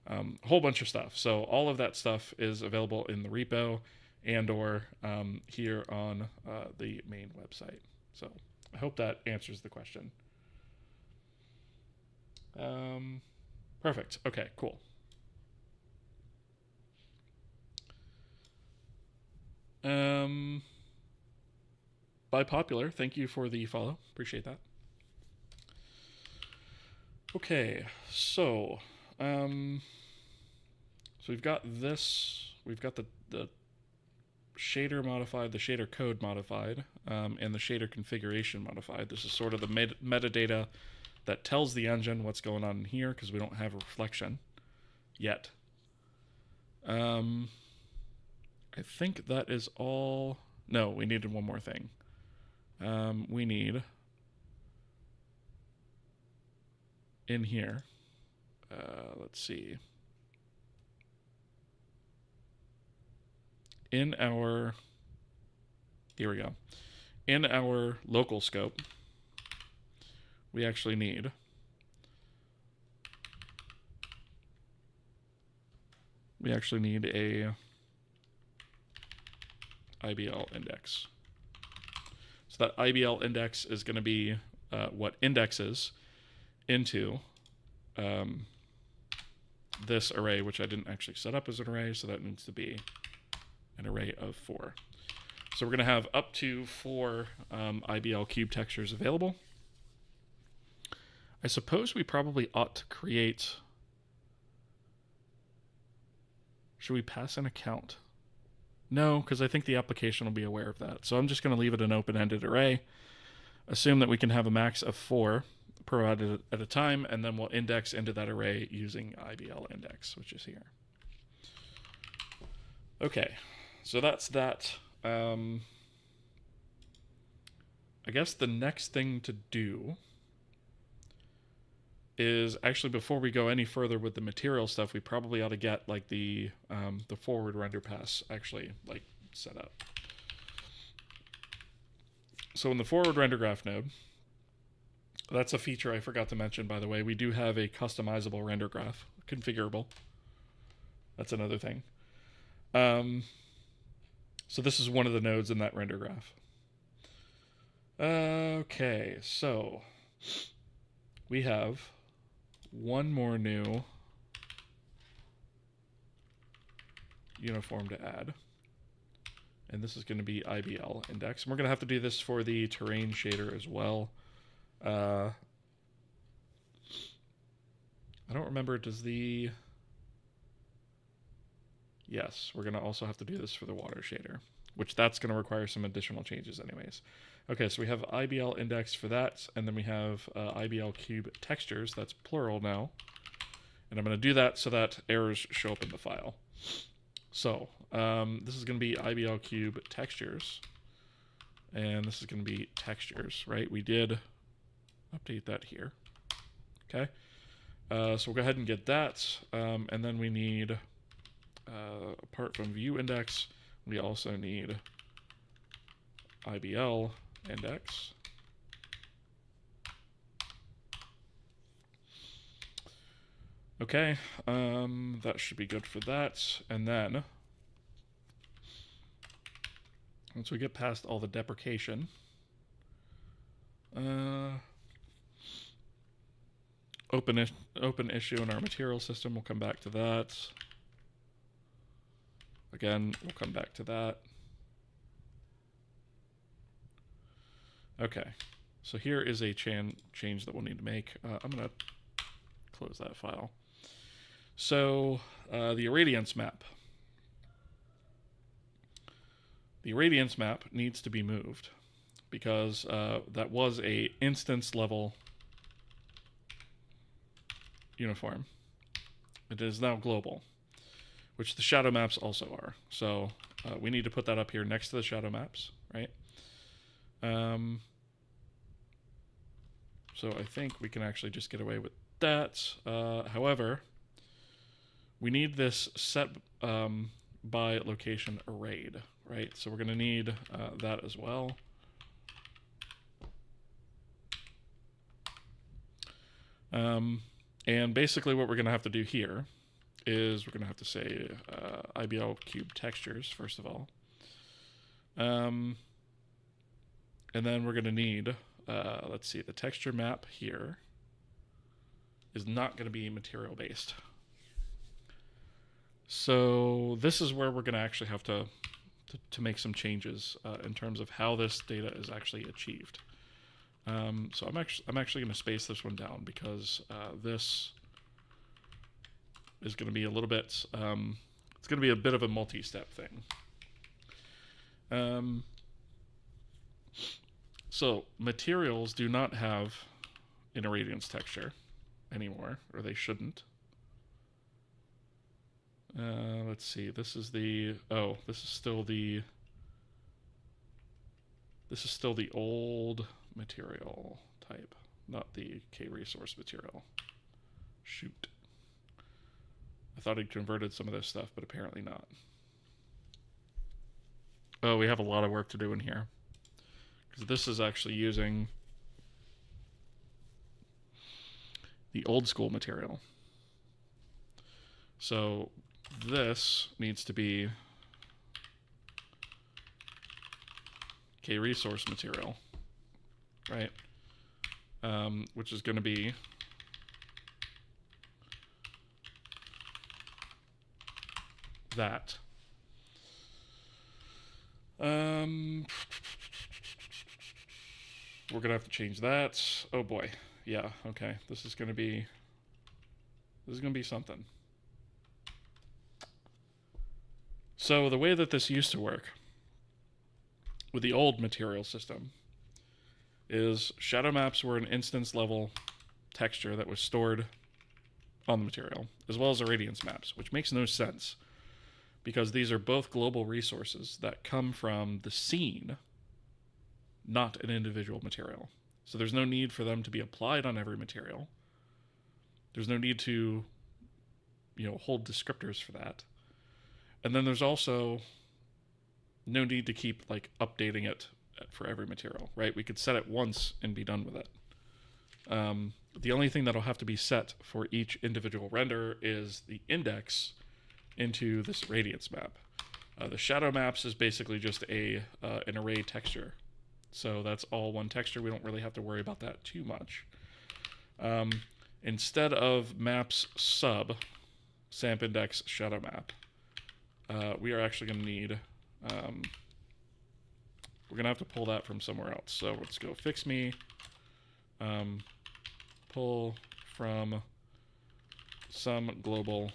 A whole bunch of stuff. So all of that stuff is available in the repo and or here on the main website. So I hope that answers the question. Perfect. Okay, cool. By Popular, thank you for the follow. Appreciate that. Okay, so we've got this. We've got the shader modified, the shader code modified, and the shader configuration modified. This is sort of the metadata that tells the engine what's going on in here because we don't have a reflection yet. I think that is all. No, we needed one more thing. We need in here, let's see, in our, here we go, in our local scope, we actually need a IBL index. So that IBL index is going to be what indexes into this array, which I didn't actually set up as an array, so that needs to be an array of 4. So we're going to have up to 4 IBL cube textures available. I suppose we probably ought to create... Should we pass an account? No, because I think the application will be aware of that. So I'm just going to leave it an open-ended array. Assume that we can have a max of 4 provided at a time, and then we'll index into that array using IBL index, which is here. Okay, so that's that. I guess the next thing to do is actually, before we go any further with the material stuff, we probably ought to get like the forward render pass actually like set up. So in the forward render graph node, that's a feature I forgot to mention, by the way. We do have a customizable render graph, configurable. That's another thing. So this is one of the nodes in that render graph. Okay, so we have one more new uniform to add. And this is going to be IBL index. And we're going to have to do this for the terrain shader as well. I don't remember, does the... Yes, we're going to also have to do this for the water shader, which that's going to require some additional changes anyways. Okay, so we have IBL index for that, and then we have IBL cube textures, that's plural now. And I'm going to do that so that errors show up in the file. So, this is going to be IBL cube textures, and this is going to be textures, right? We did update that here. Okay, so we'll go ahead and get that, and then we need apart from view index, we also need IBL index. Okay, that should be good for that. And then, once we get past all the deprecation, open issue in our material system, we'll come back to that. Again, we'll come back to that. Okay, so here is a change that we'll need to make. I'm going to close that file. So the irradiance map. The irradiance map needs to be moved because that was a instance level uniform. It is now global, which the shadow maps also are. So we need to put that up here next to the shadow maps, right? So I think we can actually just get away with that. However, we need this set by location arrayed, right? So we're going to need that as well. And basically what we're going to have to do here is we're going to have to say IBL cube textures, first of all. And then we're going to need, let's see, the texture map here is not going to be material based. So this is where we're going to actually have to make some changes in terms of how this data is actually achieved. So I'm actually going to space this one down because this is going to be a little bit, it's going to be a bit of a multi-step thing. So materials do not have an irradiance texture anymore, or they shouldn't. Let's see, this is the, oh, this is still the old material type, not the K-resource material. Shoot. I thought I'd converted some of this stuff, but apparently not. Oh, we have a lot of work to do in here. Because this is actually using the old school material. So this needs to be K-resource material, right? Which is going to be that. We're going to have to change that. Oh boy. Yeah, okay. This is going to be something. So the way that this used to work with the old material system is shadow maps were an instance level texture that was stored on the material, as well as irradiance maps, which makes no sense because these are both global resources that come from the scene, not an individual material. So there's no need for them to be applied on every material. There's no need to, hold descriptors for that. And then there's also no need to keep updating it for every material, right? We could set it once and be done with it. The only thing that'll have to be set for each individual render is the index into this irradiance map. The shadow maps is basically just an array texture. So that's all one texture. We don't really have to worry about that too much. Instead of maps sub, samp index shadow map, we are actually going to need, we're going to have to pull that from somewhere else. So let's go fix me, pull from some global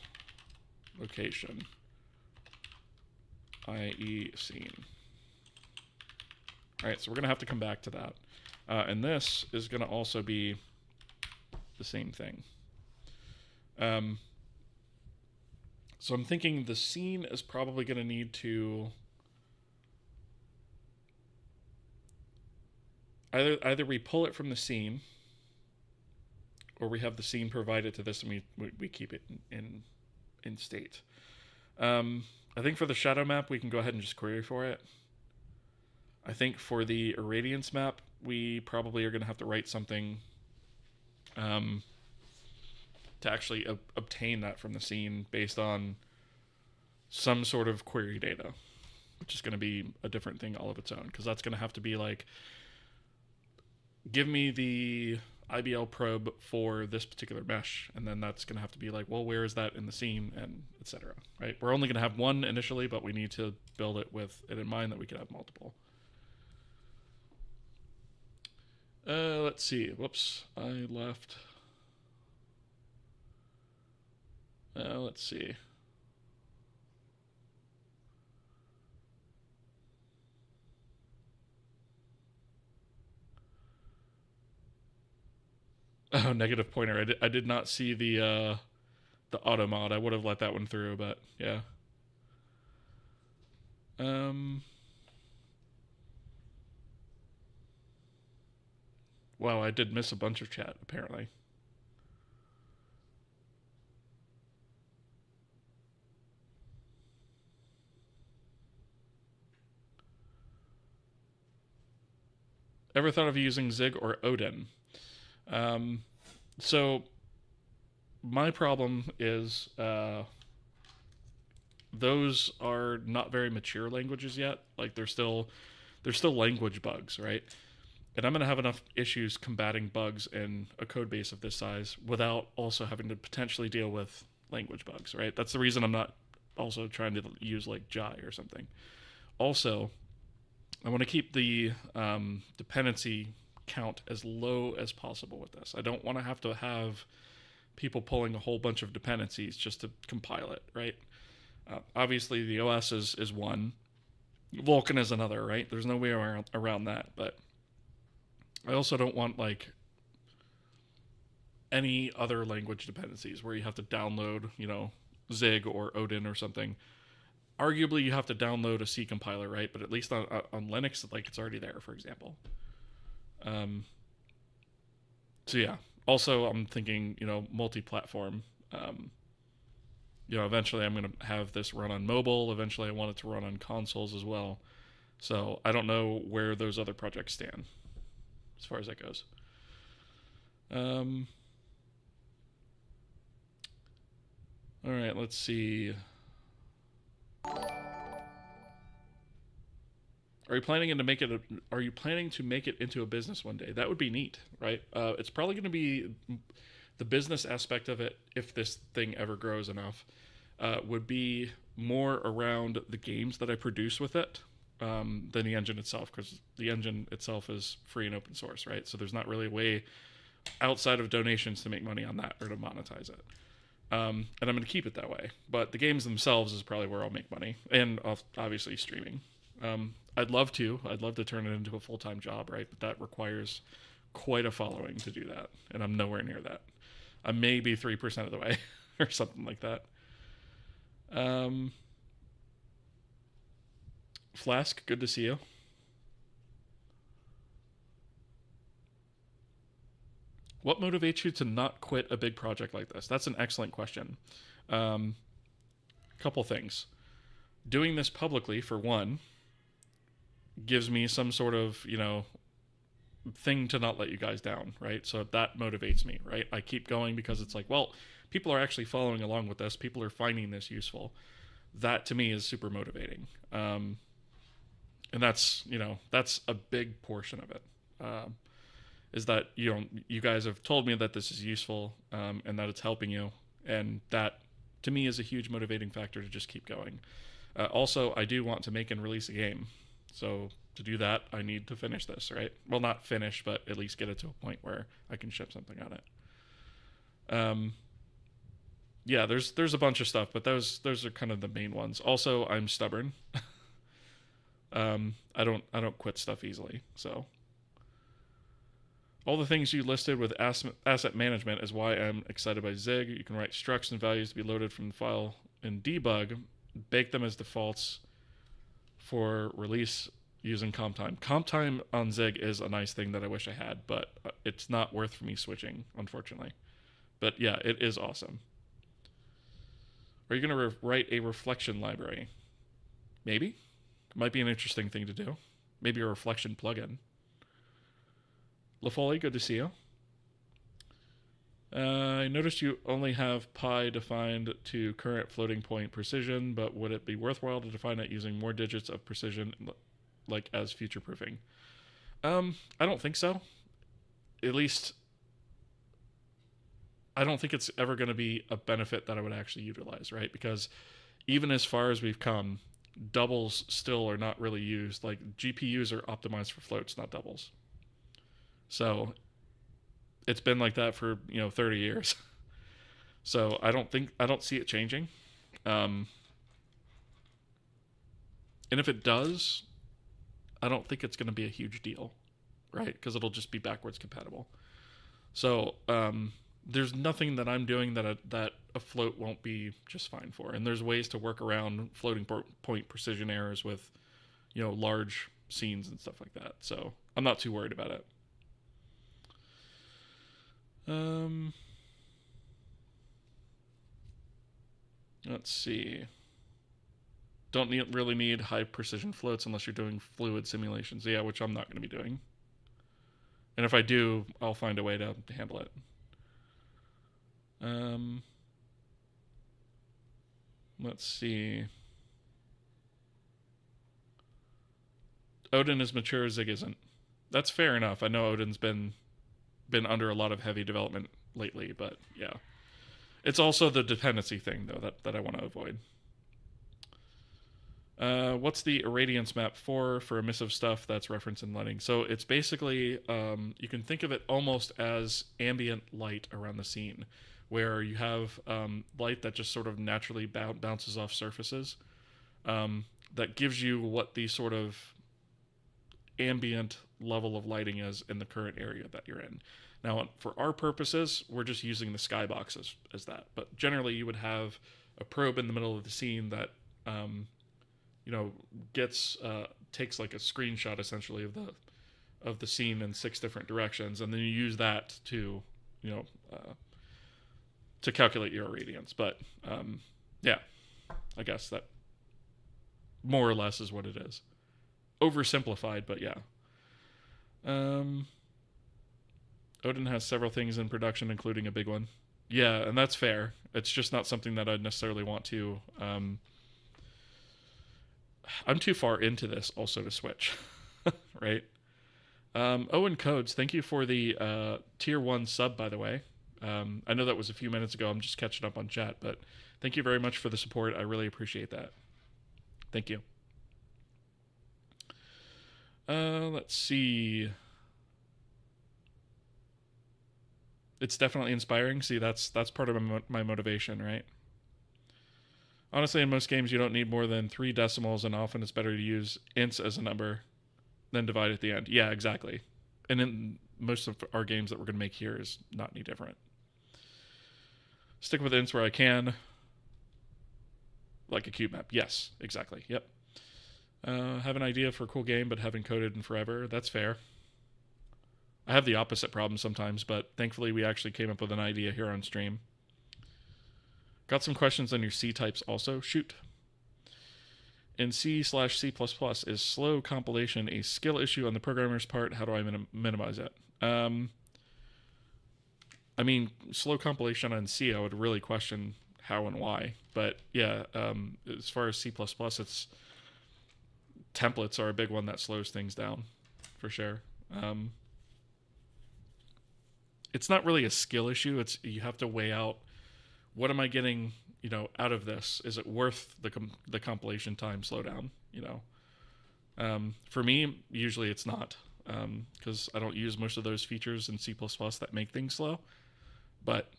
location, i.e. scene. All right, so we're going to have to come back to that. And this is going to also be the same thing. So I'm thinking the scene is probably going to need to either we pull it from the scene, or we have the scene provided to this and we keep it in state. I think for the shadow map, we can go ahead and just query for it. I think for the irradiance map, we probably are going to have to write something to actually obtain that from the scene based on some sort of query data, which is going to be a different thing all of its own, because that's going to have to be like, give me the IBL probe for this particular mesh, and then that's going to have to be like, well, where is that in the scene, and etc. Right? We're only going to have one initially, but we need to build it with it in mind that we could have multiple. Let's see. Whoops, I left. Let's see. Oh, negative pointer. I did not see the auto mod. I would have let that one through, but yeah. Wow, I did miss a bunch of chat apparently. Ever thought of using Zig or Odin? So my problem is those are not very mature languages yet. Like they're still language bugs, right? And I'm going to have enough issues combating bugs in a code base of this size without also having to potentially deal with language bugs, right? That's the reason I'm not also trying to use like Jai or something. Also, I want to keep the dependency count as low as possible with this. I don't want to have people pulling a whole bunch of dependencies just to compile it, right? Obviously, the OS is one. Vulkan is another, right? There's no way around that, but I also don't want like any other language dependencies where you have to download, Zig or Odin or something. Arguably, you have to download a C compiler, right? But at least on Linux, like it's already there, for example. So yeah. Also, I'm thinking, multi-platform. Eventually I'm going to have this run on mobile. Eventually I want it to run on consoles as well. So I don't know where those other projects stand as far as that goes. All right, let's see. Are you planning to make it into a business one day? That would be neat, right? It's probably going to be the business aspect of it, if this thing ever grows enough, would be more around the games that I produce with it than the engine itself, because the engine itself is free and open source, right? So there's not really a way outside of donations to make money on that or to monetize it. And I'm going to keep it that way. But the games themselves is probably where I'll make money, and obviously streaming. I'd love to turn it into a full-time job, right? But that requires quite a following to do that, and I'm nowhere near that. I'm maybe 3% of the way or something like that. Flask, good to see you. What motivates you to not quit a big project like this? That's an excellent question. Couple things. Doing this publicly, for one, gives me some sort of, thing to not let you guys down, right? So that motivates me, right? I keep going because it's like, well, people are actually following along with this. People are finding this useful. That to me is super motivating. And that's a big portion of it. Is that, you guys have told me that this is useful, and that it's helping you. And that to me is a huge motivating factor to just keep going. Also, I do want to make and release a game. So to do that, I need to finish this, right? Well, not finish, but at least get it to a point where I can ship something on it. Yeah, there's a bunch of stuff, but those are kind of the main ones. Also, I'm stubborn. I don't quit stuff easily. So all the things you listed with asset management is why I'm excited by Zig. You can write structs and values to be loaded from the file in debug, bake them as defaults for release using comp time. Comp time on Zig is a nice thing that I wish I had, but it's not worth me switching, unfortunately. But yeah, it is awesome. Are you going to write a reflection library? Maybe. Might be an interesting thing to do. Maybe a reflection plugin. LaFoley, good to see you. I noticed you only have pi defined to current floating point precision, but would it be worthwhile to define it using more digits of precision, like as future proofing? I don't think so. At least, I don't think it's ever going to be a benefit that I would actually utilize, right? Because even as far as we've come, doubles still are not really used. Like, GPUs are optimized for floats, not doubles. So it's been like that for 30 years. So I don't see it changing. And if it does, I don't think it's going to be a huge deal, right? Because it'll just be backwards compatible. So there's nothing that I'm doing that a float won't be just fine for. And there's ways to work around floating point precision errors with large scenes and stuff like that. So I'm not too worried about it. Let's see. Don't really need high precision floats unless you're doing fluid simulations. Yeah, which I'm not going to be doing. And if I do, I'll find a way to handle it. Let's see. Odin is mature, Zig isn't. That's fair enough. I know Odin's been under a lot of heavy development lately, but yeah. It's also the dependency thing, though, that I want to avoid. What's the irradiance map for emissive stuff that's referenced in lighting? So it's basically, you can think of it almost as ambient light around the scene, where you have light that just sort of naturally bounces off surfaces. That gives you what the sort of ambient level of lighting is in the current area that you're in. Now, for our purposes, we're just using the skybox as that. But generally, you would have a probe in the middle of the scene that, takes like a screenshot essentially of the scene in 6 different directions, and then you use that to calculate your irradiance. But yeah, I guess that more or less is what it is. Oversimplified, but yeah. Odin has several things in production, including a big one. Yeah, and that's fair. It's just not something that I'd necessarily want to. I'm too far into this also to switch, right? Owen Codes, thank you for the tier 1 sub, by the way. I know that was a few minutes ago. I'm just catching up on chat, but thank you very much for the support. I really appreciate that. Thank you. Let's see. It's definitely inspiring. See, that's part of my motivation, right? Honestly, in most games, you don't need more than 3 decimals, and often it's better to use ints as a number than divide at the end. Yeah, exactly. And in most of our games that we're going to make here is not any different. Stick with ints where I can. Like a cube map. Yes, exactly. Yep. Have an idea for a cool game, but haven't coded in forever. That's fair. I have the opposite problem sometimes, but thankfully we actually came up with an idea here on stream. Got some questions on your C types also. Shoot. In C/C++, is slow compilation a skill issue on the programmer's part? How do I minimize it? I mean, slow compilation on C, I would really question how and why. But yeah, as far as C++, it's templates are a big one that slows things down, for sure. It's not really a skill issue. It's you have to weigh out, what am I getting, out of this? Is it worth the compilation time slowdown? For me, usually it's not, because I don't use most of those features in C++ that make things slow. But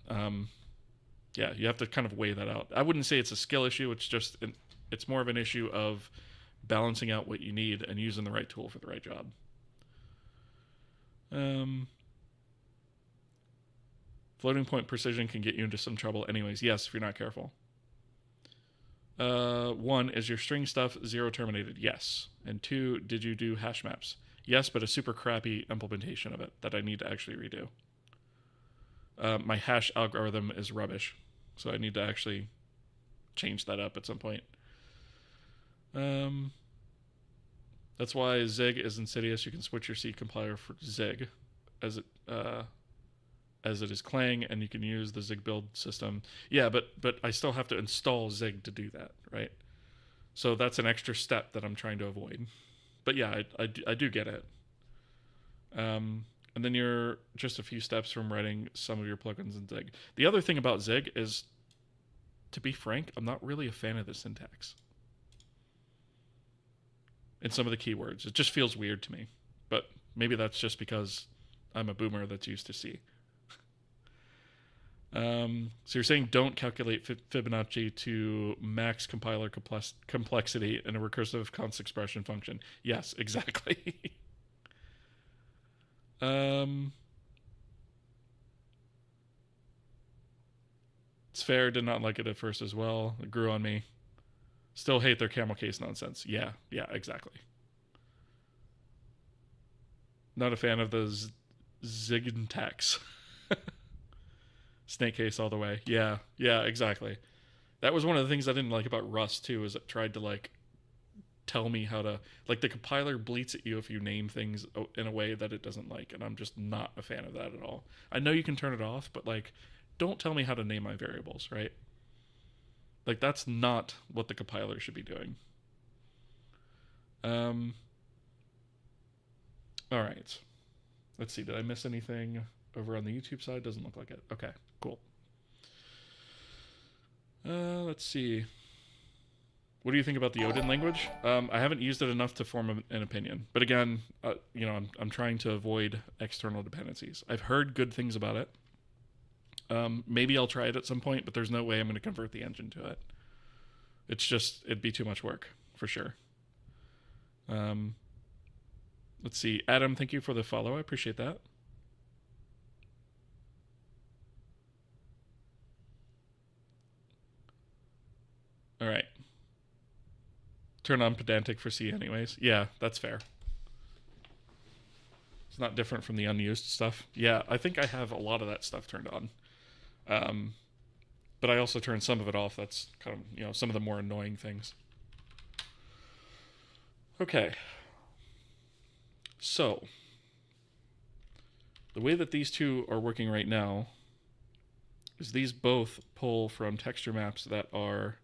yeah, you have to kind of weigh that out. I wouldn't say it's a skill issue. It's more of an issue of balancing out what you need and using the right tool for the right job. Floating point precision can get you into some trouble anyways. Yes, if you're not careful. 1, is your string stuff 0 terminated? Yes. And 2, did you do hash maps? Yes, but a super crappy implementation of it that I need to actually redo. My hash algorithm is rubbish, so I need to actually change that up at some point. That's why Zig is insidious. You can switch your C compiler for Zig as it is Clang, and you can use the Zig build system. Yeah, but I still have to install Zig to do that, right? So that's an extra step that I'm trying to avoid. But yeah, I do get it. And then you're just a few steps from writing some of your plugins in Zig. The other thing about Zig is, to be frank, I'm not really a fan of the syntax. And some of the keywords. It just feels weird to me. But maybe that's just because I'm a boomer that's used to C. So you're saying don't calculate Fibonacci to max compiler complexity in a recursive const expression function. Yes, exactly. It's fair, did not like it at first as well. It grew on me. Still hate their camel case nonsense. Yeah, exactly. Not a fan of the Zigintax. Snake case all the way. Yeah, exactly. That was one of the things I didn't like about Rust too, is it tried to like tell me how to, like, the compiler bleats at you if you name things in a way that it doesn't like, and I'm just not a fan of that at all. I know you can turn it off, but like, don't tell me how to name my variables, right? Like, that's not what the compiler should be doing. All right. Let's see. Did I miss anything over on the YouTube side? Doesn't look like it. Okay, cool. Let's see. What do you think about the Odin language? I haven't used it enough to form an opinion. But again, I'm trying to avoid external dependencies. I've heard good things about it. Maybe I'll try it at some point, but there's no way I'm going to convert the engine to it. It'd be too much work, for sure. Let's see. Adam, thank you for the follow. I appreciate that. All right. Turn on pedantic for C anyways. Yeah, that's fair. It's not different from the unused stuff. Yeah, I think I have a lot of that stuff turned on. But I also turn some of it off. That's kind of, some of the more annoying things. Okay. So, the way that these two are working right now is these both pull from texture maps that are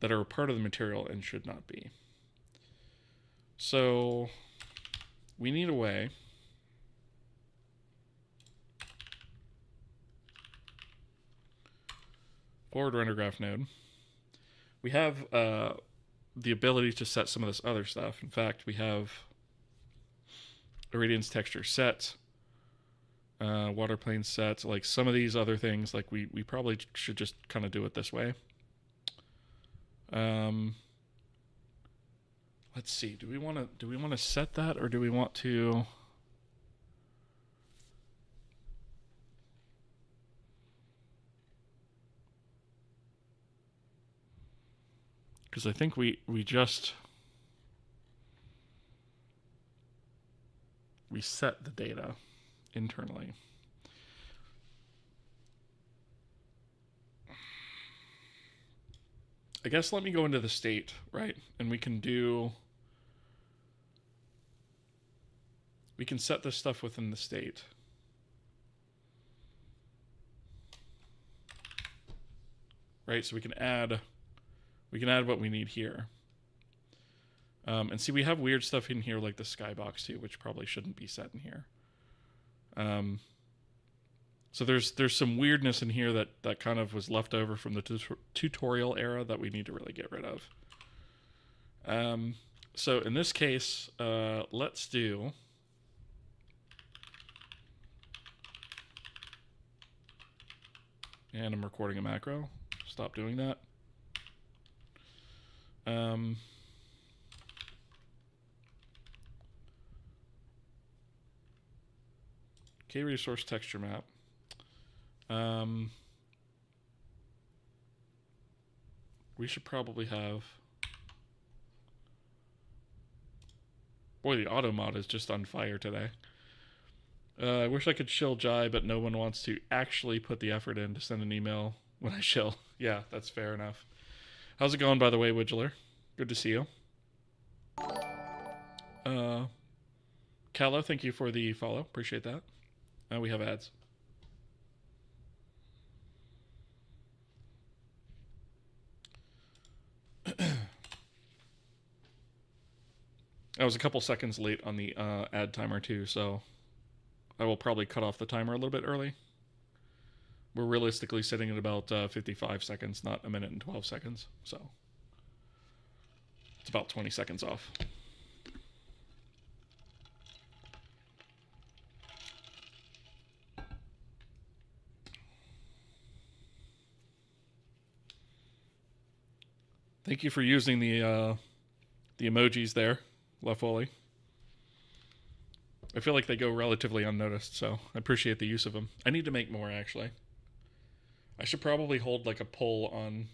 a part of the material and should not be. So, we need a way forward render graph node. We have the ability to set some of this other stuff. In fact, we have irradiance texture set, water plane set, like some of these other things. Like we probably should just kind of do it this way. Let's see. Do we want to set that, or do we want to? Because I think we set the data internally. I guess let me go into the state, right? And we can set this stuff within the state. Right? So we can add what we need here. And see, we have weird stuff in here like the skybox too, which probably shouldn't be set in here. So there's some weirdness in here that kind of was left over from the tutorial era that we need to really get rid of. So in this case, let's do and I'm recording a macro. Stop doing that. K-resource texture map. We should probably have... Boy, the auto mod is just on fire today. I wish I could shill Jai, but no one wants to actually put the effort in to send an email when I shill. Yeah, that's fair enough. How's it going, by the way, Widgeler? Good to see you. Calla, thank you for the follow. Appreciate that. We have ads. I was a couple seconds late on the ad timer too, so I will probably cut off the timer a little bit early. We're realistically sitting at about 55 seconds, not a minute and 12 seconds, so it's about 20 seconds off. Thank you for using the emojis there, Lefwally. I feel like they go relatively unnoticed, so I appreciate the use of them. I need to make more, actually. I should probably hold like a poll on,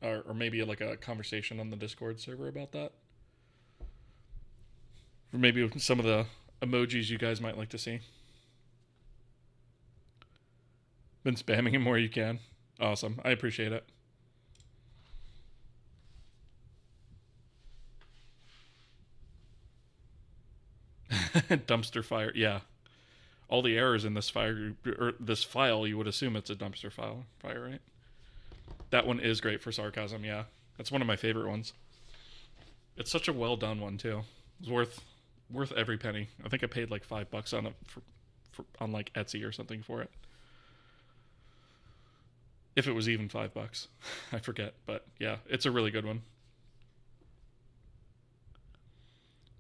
or maybe like a conversation on the Discord server about that. Or maybe some of the emojis you guys might like to see. Been spamming them more you can. Awesome. I appreciate it. Dumpster fire. Yeah. All the errors in this this file, you would assume it's a dumpster fire, right? That one is great for sarcasm, yeah. That's one of my favorite ones. It's such a well done one too. It's worth every penny. I think I paid like $5 on it on like Etsy or something for it. If it was even $5, I forget. But yeah, it's a really good one.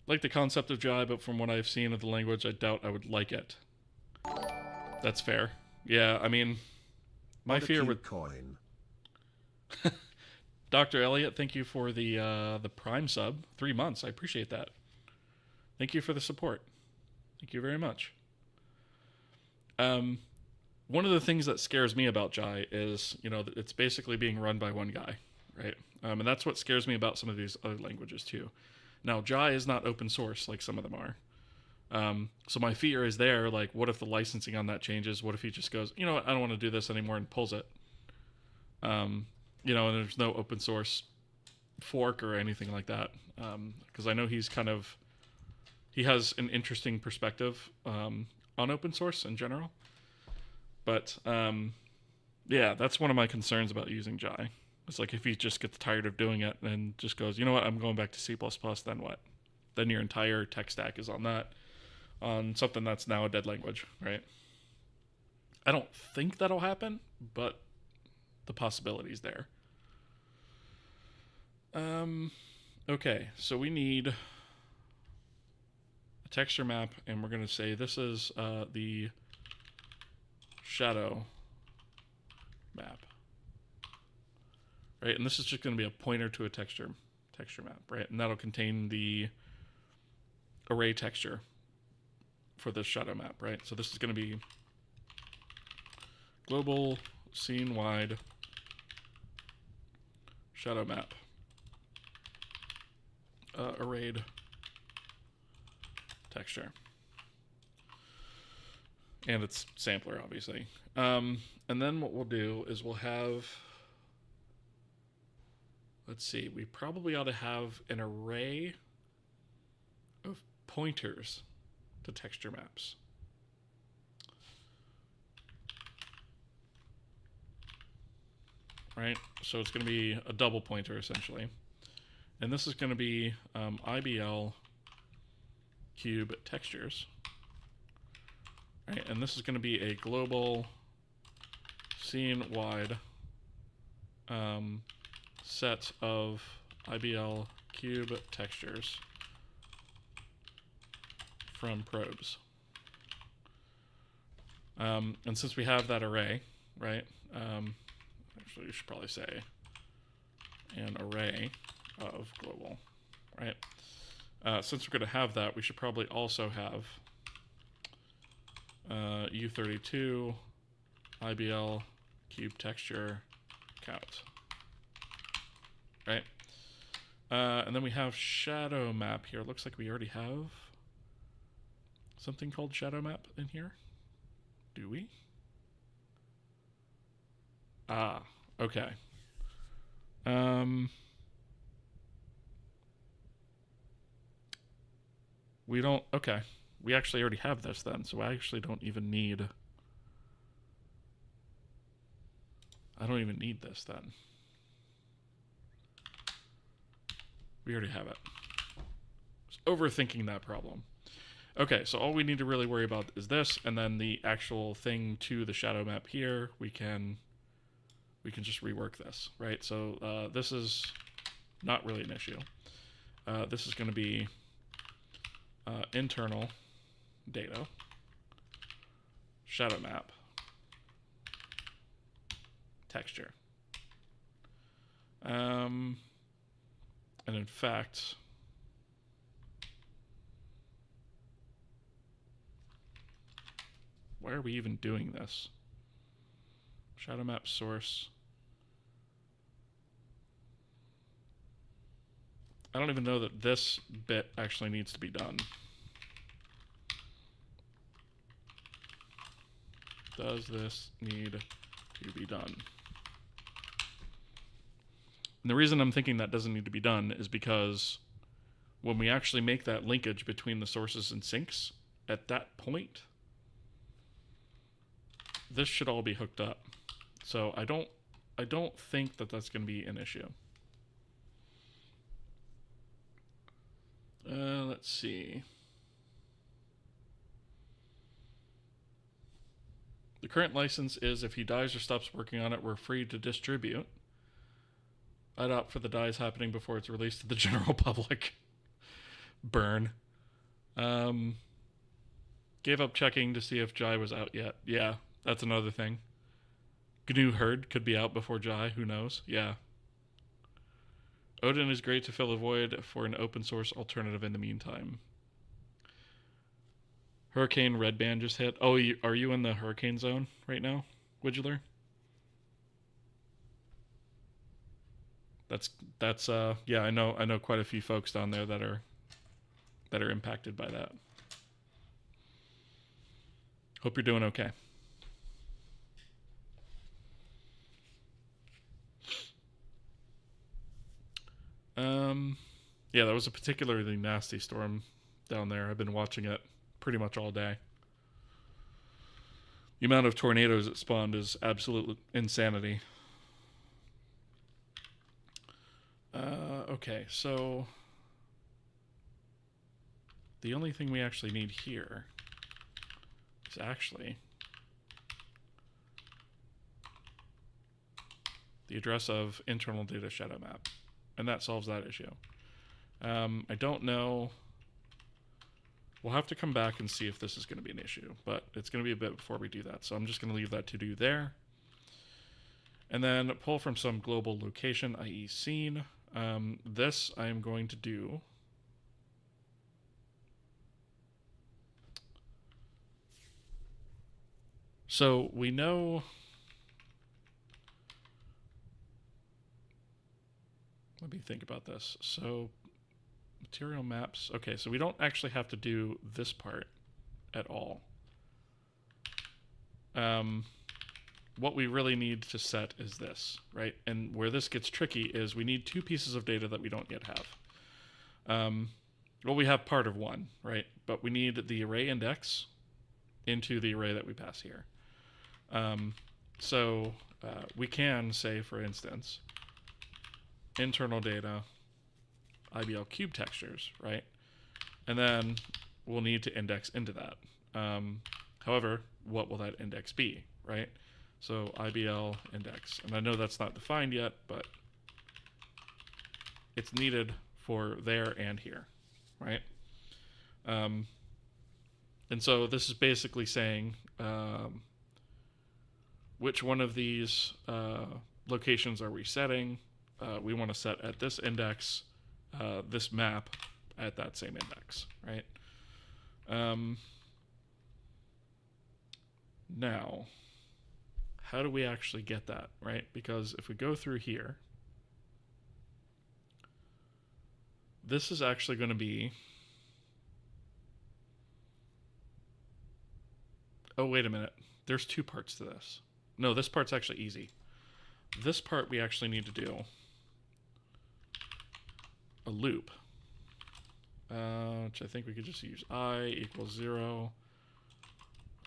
Like the concept of Jai, but from what I've seen of the language, I doubt I would like it. That's fair. Yeah, I mean, my fear with coin. Dr. Elliott, thank you for the Prime sub. 3 months. I appreciate that. Thank you for the support. Thank you very much. One of the things that scares me about Jai is, it's basically being run by one guy, right? And that's what scares me about some of these other languages too. Now, Jai is not open source like some of them are. So my fear is there, like, what if the licensing on that changes? What if he just goes, you know what, I don't want to do this anymore and pulls it? And there's no open source fork or anything like that. Because I know he has an interesting perspective on open source in general. But, yeah, that's one of my concerns about using Jai. It's like if he just gets tired of doing it and just goes, you know what, I'm going back to C++, then what? Then your entire tech stack is on that, on something that's now a dead language, right? I don't think that'll happen, but the possibility's there. Okay, so we need a texture map, and we're going to say this is the shadow map. Right, and this is just going to be a pointer to a texture map, right? And that'll contain the array texture for this shadow map, right? So this is going to be global scene-wide shadow map arrayed texture. And it's sampler, obviously. And then what we'll do is we'll have... Let's see, we probably ought to have an array of pointers to texture maps. Right? So it's going to be a double pointer, essentially. And this is going to be IBL cube textures. Right? And this is going to be a global scene-wide set of IBL cube textures from probes. And since we have that array, right, actually you should probably say an array of global, right? Since we're going to have that, we should probably also have U32 IBL cube texture count. Right? And then we have shadow map here. Looks like we already have something called shadow map in here. Do we? Ah, okay. We don't, okay. We actually already have this then, so I actually don't even need, I don't even need this then. We already have it. Just overthinking that problem. Okay, so all we need to really worry about is this, and then the actual thing to the shadow map here, we can just rework this, right? So this is not really an issue. This is going to be internal data, shadow map, texture. And in fact, why are we even doing this? Shadow map source. I don't even know that this bit actually needs to be done. Does this need to be done? And the reason I'm thinking that doesn't need to be done is because when we actually make that linkage between the sources and sinks, at that point, this should all be hooked up. So I don't think that that's going to be an issue. Let's see. The current license is if he dies or stops working on it, we're free to distribute. I'd opt for the dies happening before it's released to the general public. Burn. Gave up checking to see if Jai was out yet. Yeah, that's another thing. GNU Herd could be out before Jai, who knows? Yeah. Odin is great to fill a void for an open source alternative in the meantime. Hurricane Red Band just hit. Oh, are you in the hurricane zone right now, Widgeler? That's yeah, I know quite a few folks down there that are impacted by that. Hope you're doing okay. Yeah, that was a particularly nasty storm down there. I've been watching it pretty much all day. The amount of tornadoes it spawned is absolute insanity. Okay, so the only thing we actually need here is actually the address of internal data shadow map, and that solves that issue. I don't know. We'll have to come back and see if this is going to be an issue, but it's going to be a bit before we do that. So I'm just going to leave that to do there. And then pull from some global location, i.e. scene. This I am going to do. So we know. Let me think about this. So material maps. Okay, so we don't actually have to do this part at all. What we really need to set is this, right? And where this gets tricky is we need two pieces of data that we don't yet have. Well, we have part of one, right? But we need the array index into the array that we pass here. So we can say, for instance, internal data, IBL cube textures, right? And then we'll need to index into that. However, what will that index be, right? So IBL index. And I know that's not defined yet, but it's needed for there and here, right? And so this is basically saying which one of these locations are we setting? We want to set at this index, this map at that same index, right? Now, how do we actually get that, right? Because if we go through here, this is actually going to be... Oh, wait a minute. there's two parts to this. No, this part's actually easy. This part we actually need to do a loop, which I think we could just use I equals 0.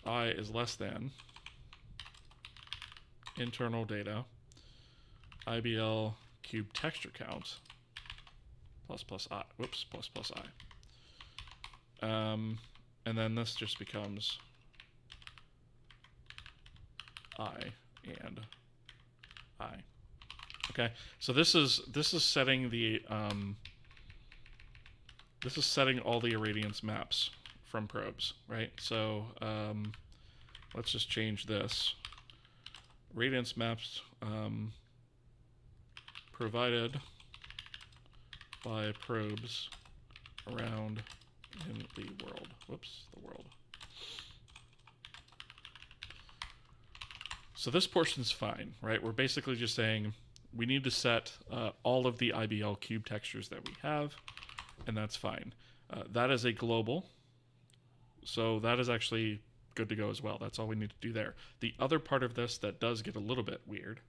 I is less than internal data IBL cube texture count plus I. Whoops, plus I. And then this just becomes I and I. Okay, so this is setting the this is setting all the irradiance maps from probes, right? So let's just change this. Radiance maps provided by probes around in the world. Whoops, the world. So this portion's fine, right? We're basically just saying we need to set all of the IBL cube textures that we have, and that's fine. That is a global, so that is actually good to go as well. That's all we need to do there. The other part of this that does get a little bit weird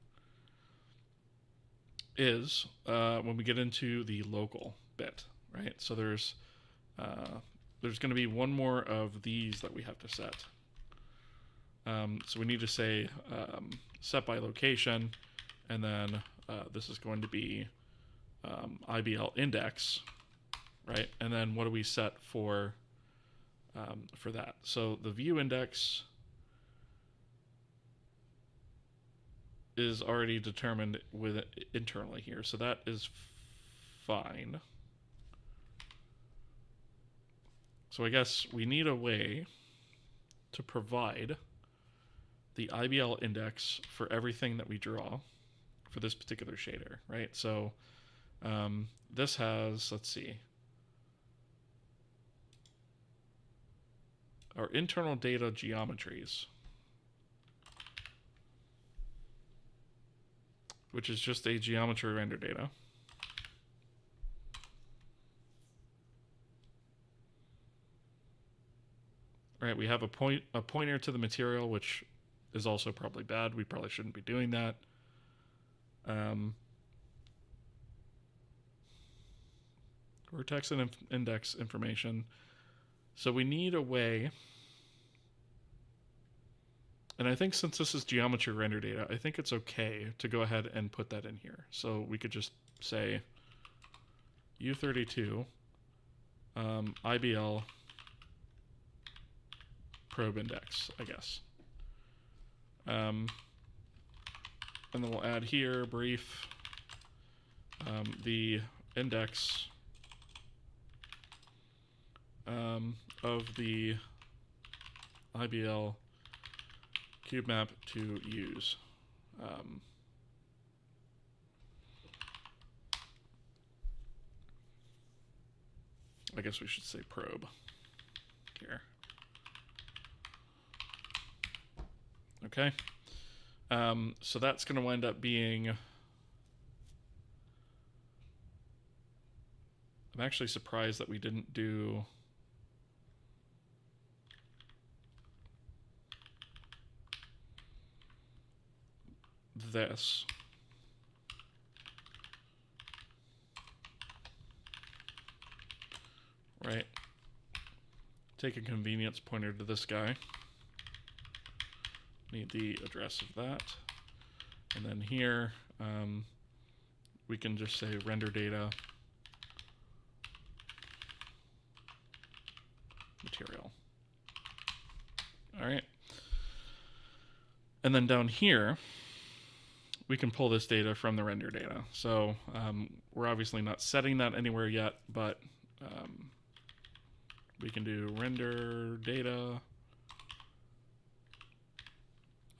is when we get into the local bit, right? So there's going to be one more of these that we have to set. So we need to say set by location, and then this is going to be IBL index, right? And then what do we set for that? So the view index is already determined with internally here, so that is fine. So I guess we need a way to provide the IBL index for everything that we draw for this particular shader, right? So this has, let's see, our internal data geometries, which is just a geometry render data. Right, we have a pointer to the material, which is also probably bad. We probably shouldn't be doing that. Vertex and index information. So we need a way, and I think since this is geometry render data, I think it's okay to go ahead and put that in here. So we could just say U32 IBL probe index, I guess. And then we'll add here, brief, the index of the IBL cube map to use. I guess we should say probe here. Okay. So that's going to wind up being, I'm actually surprised that we didn't do this. Right. Take a convenience pointer to this guy. Need the address of that. And then here, we can just say render data material. All right. And then down here, we can pull this data from the render data. So we're obviously not setting that anywhere yet, but we can do render data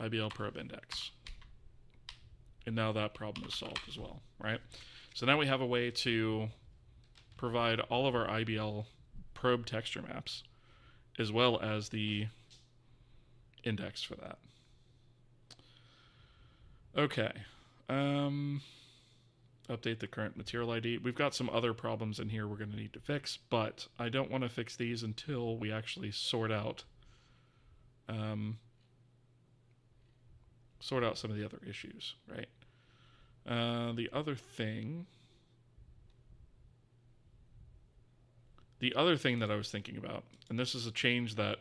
IBL probe index. And now that problem is solved as well, right? So now we have a way to provide all of our IBL probe texture maps as well as the index for that. Okay. Update the current material ID. We've got some other problems in here we're going to need to fix, but I don't want to fix these until we actually sort out sort out some of the other issues, right? The other thing that I was thinking about, and this is a change that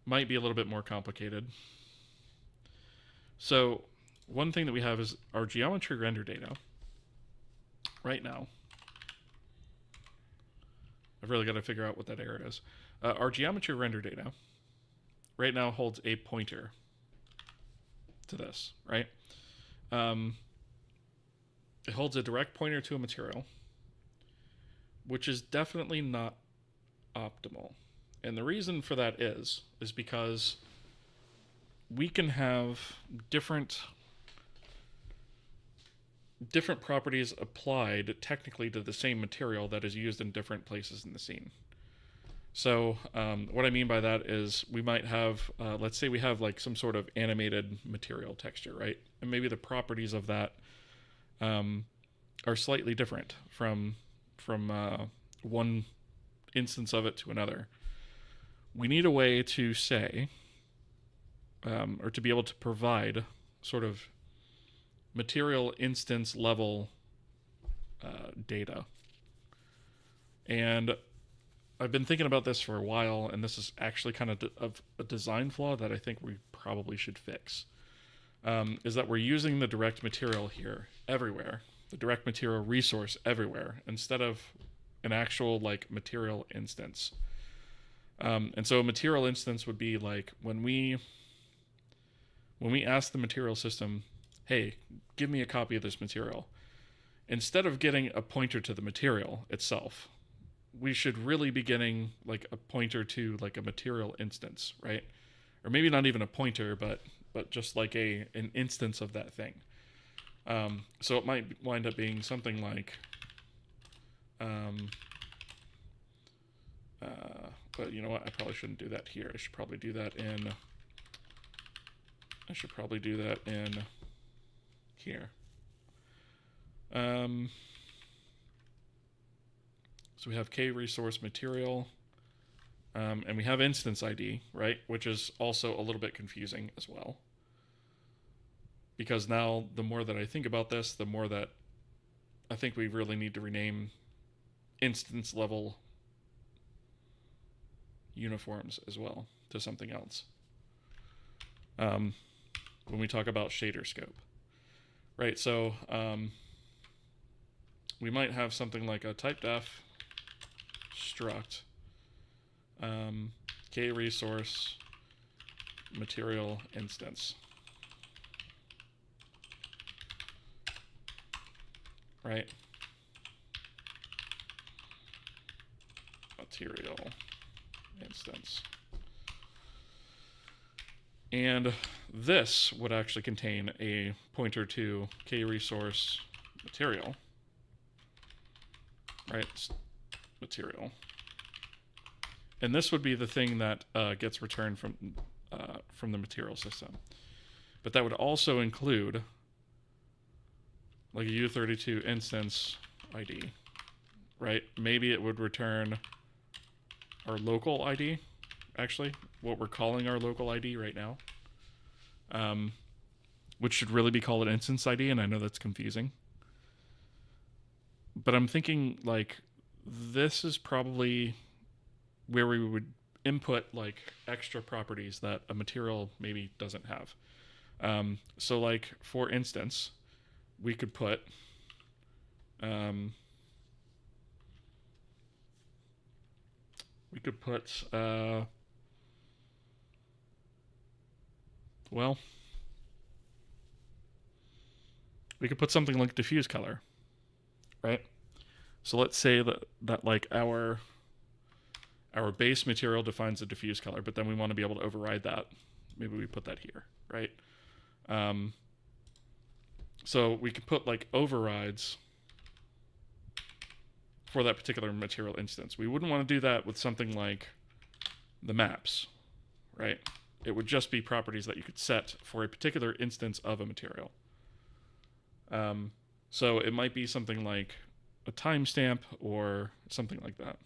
might be a little bit more complicated. So one thing that we have is our geometry render data right now. I've really got to figure out what that error is. Our geometry render data right now holds a pointer to this, right? It holds a direct pointer to a material, which is definitely not optimal. And the reason for that is because we can have different properties applied technically to the same material that is used in different places in the scene. So what I mean by that is we might have, let's say we have like some sort of animated material texture, right? And maybe the properties of that are slightly different from one instance of it to another. We need a way to say, or to be able to provide sort of material instance level data. And I've been thinking about this for a while, and this is actually kind of a design flaw that I think we probably should fix. Is that we're using the direct material here everywhere, the direct material resource everywhere, instead of an actual like material instance. And so a material instance would be like when we ask the material system, hey, give me a copy of this material, instead of getting a pointer to the material itself, we should really be getting like a pointer to like a material instance, right? Or maybe not even a pointer, but just like an instance of that thing. So it might wind up being something like, but you know what? I probably shouldn't do that here. I should probably do that in here. So we have K resource material, and we have instance ID, right? Which is also a little bit confusing as well. Because now the more that I think about this, the more that I think we really need to rename instance level uniforms as well to something else. When we talk about shader scope, right? So we might have something like a type def struct K resource material instance, right? Material instance. And this would actually contain a pointer to K resource material, right? Material. And this would be the thing that gets returned from the material system. But that would also include like a U32 instance ID, right? Maybe it would return our local ID, actually, what we're calling our local ID right now, which should really be called an instance ID, and I know that's confusing. But I'm thinking, like, this is probably where we would input, like, extra properties that a material maybe doesn't have. So, like, for instance, we could put... well, we could put something like diffuse color, right? So let's say that like our base material defines a diffuse color, but then we want to be able to override that. Maybe we put that here, right? So we could put like overrides for that particular material instance. We wouldn't want to do that with something like the maps, right? It would just be properties that you could set for a particular instance of a material. So it might be something like a timestamp or something like that.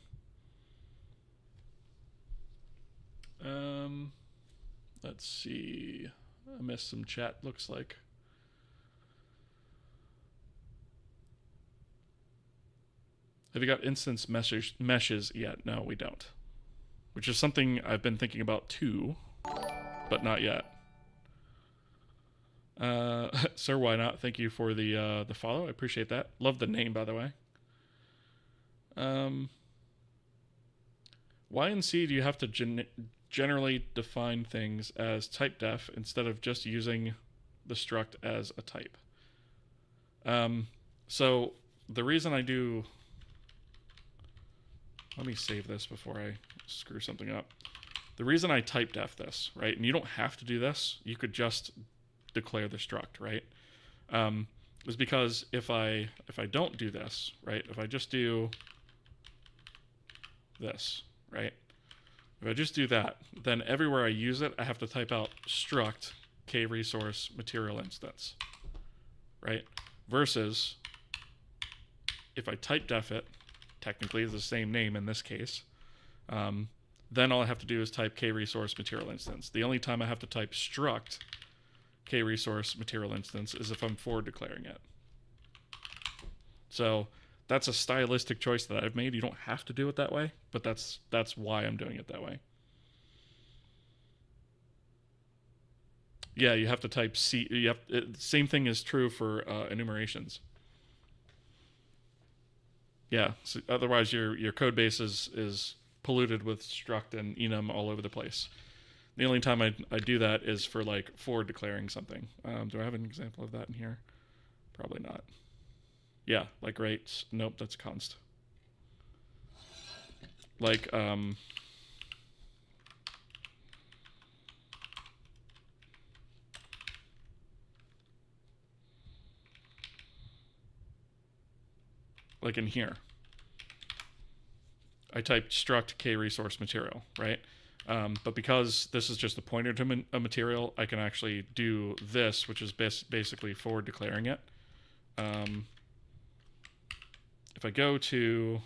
Let's see. I missed some chat, looks like. Have you got instance meshes yet? No, we don't. Which is something I've been thinking about too, but not yet. Sir, why not? Thank you for the follow. I appreciate that. Love the name, by the way. Why in C do you have to generally define things as type def instead of just using the struct as a type? So the reason I do... Let me save this before I screw something up. The reason I type def this, right, and you don't have to do this, you could just declare the struct, right, is because if I don't do this, right, if I just do this, right, if I just do that, then everywhere I use it, I have to type out struct k-resource material instance, right, versus if I type def it, technically is the same name in this case, then all I have to do is type k-resource material instance. The only time I have to type struct k-resource material instance is if I'm forward declaring it. So that's a stylistic choice that I've made. You don't have to do it that way, but that's why I'm doing it that way. Yeah, you have to type C. Same thing is true for enumerations. Yeah, so otherwise your code base is polluted with struct and enum all over the place. The only time I do that is for like forward declaring something. Do I have an example of that in here? Probably not. Yeah, like rates. Nope, that's const. Like like in here, I typed struct k-resource material, right? But because this is just a pointer to a material, I can actually do this, which is basically forward declaring it. If I go to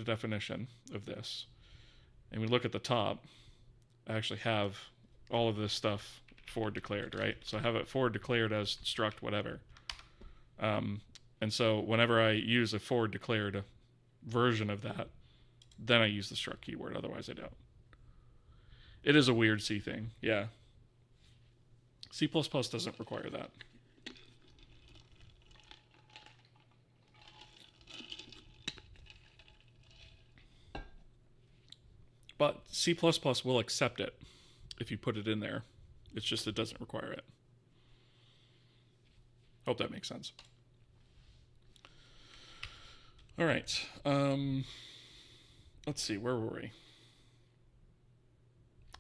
definition of this, and we look at the top, I actually have all of this stuff forward declared, right? So I have it forward declared as struct whatever. And so whenever I use a forward declared version of that, then I use the struct keyword, otherwise I don't. It is a weird C thing, yeah. C++ doesn't require that. But C++ will accept it if you put it in there. It's just it doesn't require it. Hope that makes sense. All right. Let's see, where were we?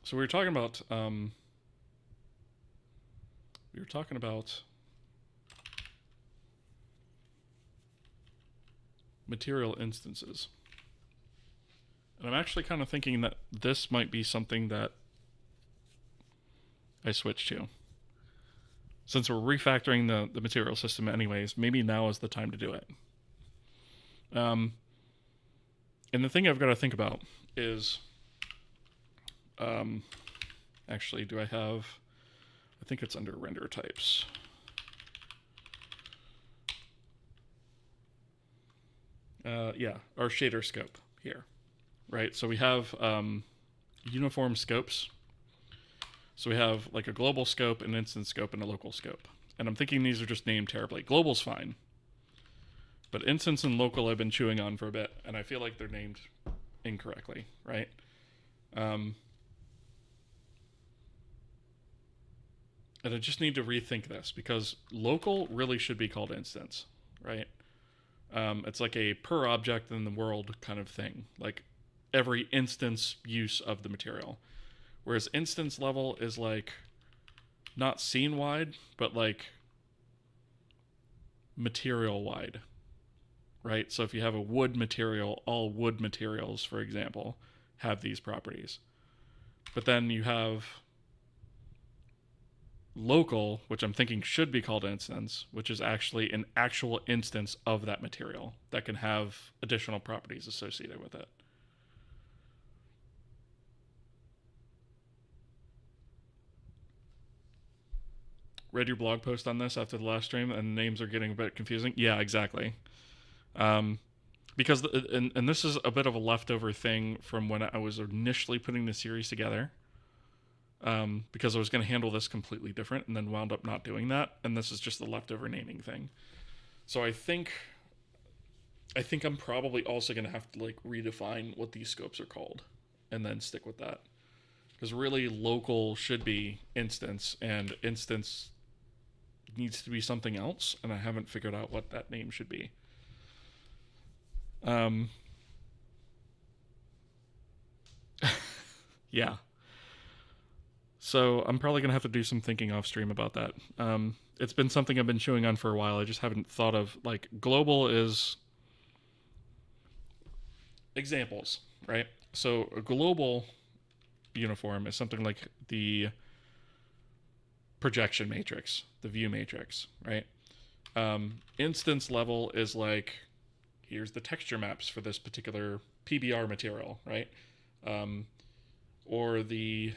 So we were talking about material instances. And I'm actually kind of thinking that this might be something that I switch to. Since we're refactoring the material system anyways, maybe now is the time to do it. And the thing I've got to think about is, actually, do I have, I think it's under render types. Yeah, our shader scope here, right? So we have uniform scopes. So we have like a global scope, an instance scope, and a local scope. And I'm thinking these are just named terribly. Global's fine. But instance and local I've been chewing on for a bit, and I feel like they're named incorrectly, right? And I just need to rethink this, because local really should be called instance, right? It's like a per object in the world kind of thing, like every instance use of the material. Whereas instance level is like not scene wide, but like material wide, right? So if you have a wood material, all wood materials, for example, have these properties. But then you have local, which I'm thinking should be called instance, which is actually an actual instance of that material that can have additional properties associated with it. read your blog post on this after the last stream, and names are getting a bit confusing. Yeah, exactly. Um, because and this is a bit of a leftover thing from when I was initially putting the series together. Because I was going to handle this completely different, and then wound up not doing that, and this is just the leftover naming thing. So I think I'm probably also going to have to like redefine what these scopes are called, and then stick with that. Because really, local should be instance, and instance needs to be something else, and I haven't figured out what that name should be. Yeah. So I'm probably going to have to do some thinking off stream about that. It's been something I've been chewing on for a while. I just haven't thought of, like, global is examples, right? So a global uniform is something like the projection matrix, the view matrix, right? Instance level is like, here's the texture maps for this particular PBR material, right? Or the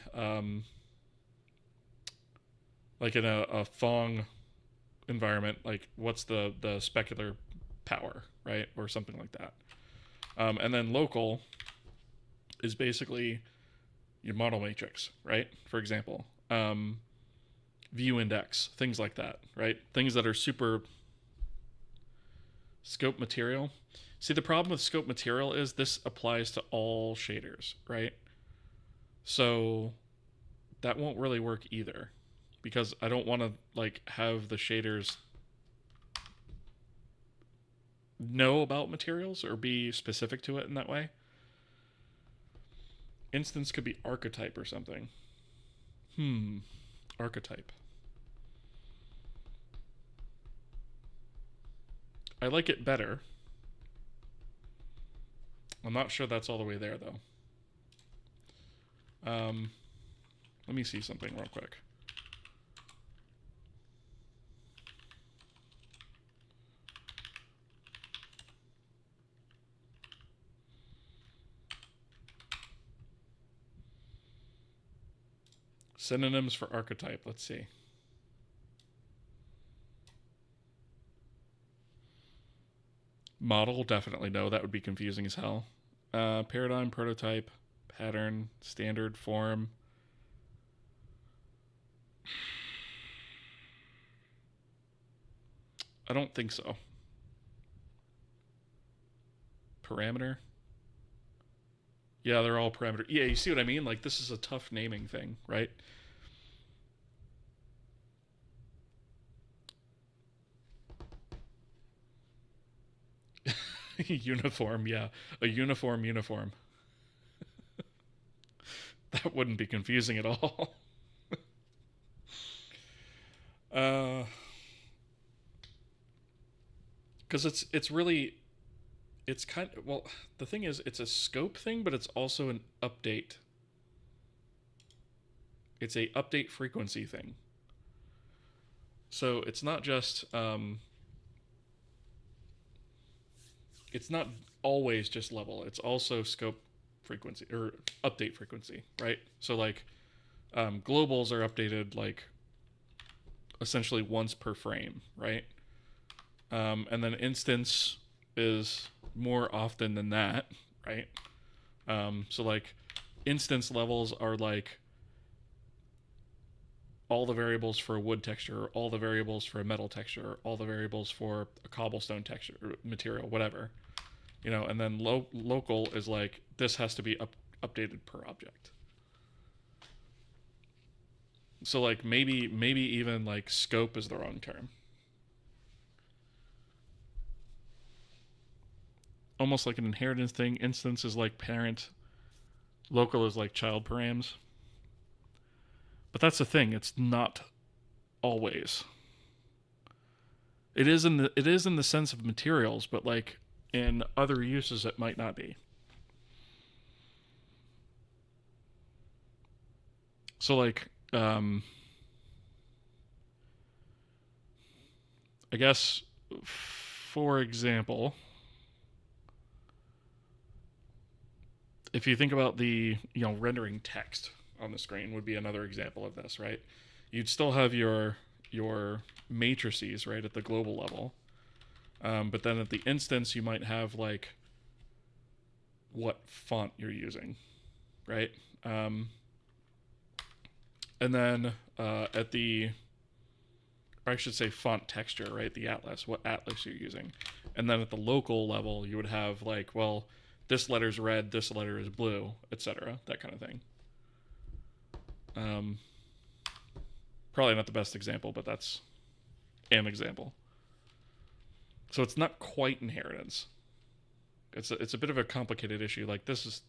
like in a Thong environment, like what's the specular power, right? Or something like that. And then local is basically your model matrix, right? For example, view index, things like that, right? Things that are super scope material. See, the problem with scope material is this applies to all shaders, right? So that won't really work either, because I don't want to like have the shaders know about materials or be specific to it in that way. Instance could be archetype or something. Archetype. I like it better. I'm not sure that's all the way there, though. Let me see something real quick. Synonyms for archetype, let's see. Model, definitely no, that would be confusing as hell. Paradigm, prototype, pattern, standard, form. I don't think so. Parameter. Yeah, they're all parameter. Yeah, you see what I mean? Like, this is a tough naming thing, right? Uniform, yeah. A uniform. That wouldn't be confusing at all. Because it's really, it's kind of, well, the thing is, it's a scope thing, but it's also an update. It's a update frequency thing. So it's not just, it's not always just level. It's also scope frequency or update frequency, right? So like, globals are updated like essentially once per frame, right? And then instance is more often than that, right? So like instance levels are like all the variables for a wood texture, all the variables for a metal texture, all the variables for a cobblestone texture material, whatever, you know. And then local is like, this has to be updated per object. So like maybe even like scope is the wrong term. Almost like an inheritance thing. Instance is like parent. Local is like child params. But that's the thing. It's not always. It is in the sense of materials, but like in other uses, it might not be. So like, I guess, for example, if you think about the, you know, rendering text on the screen would be another example of this, right? You'd still have your your matrices, right, at the global level. But then at the instance, you might have like what font you're using, right? And then at the, or I should say font texture, right? The atlas, what atlas you're using. And then at the local level, you would have like, well, this letter's red, this letter is blue, etc. That kind of thing. Probably not the best example, but that's an example. So it's not quite inheritance. It's a bit of a complicated issue. Like this is,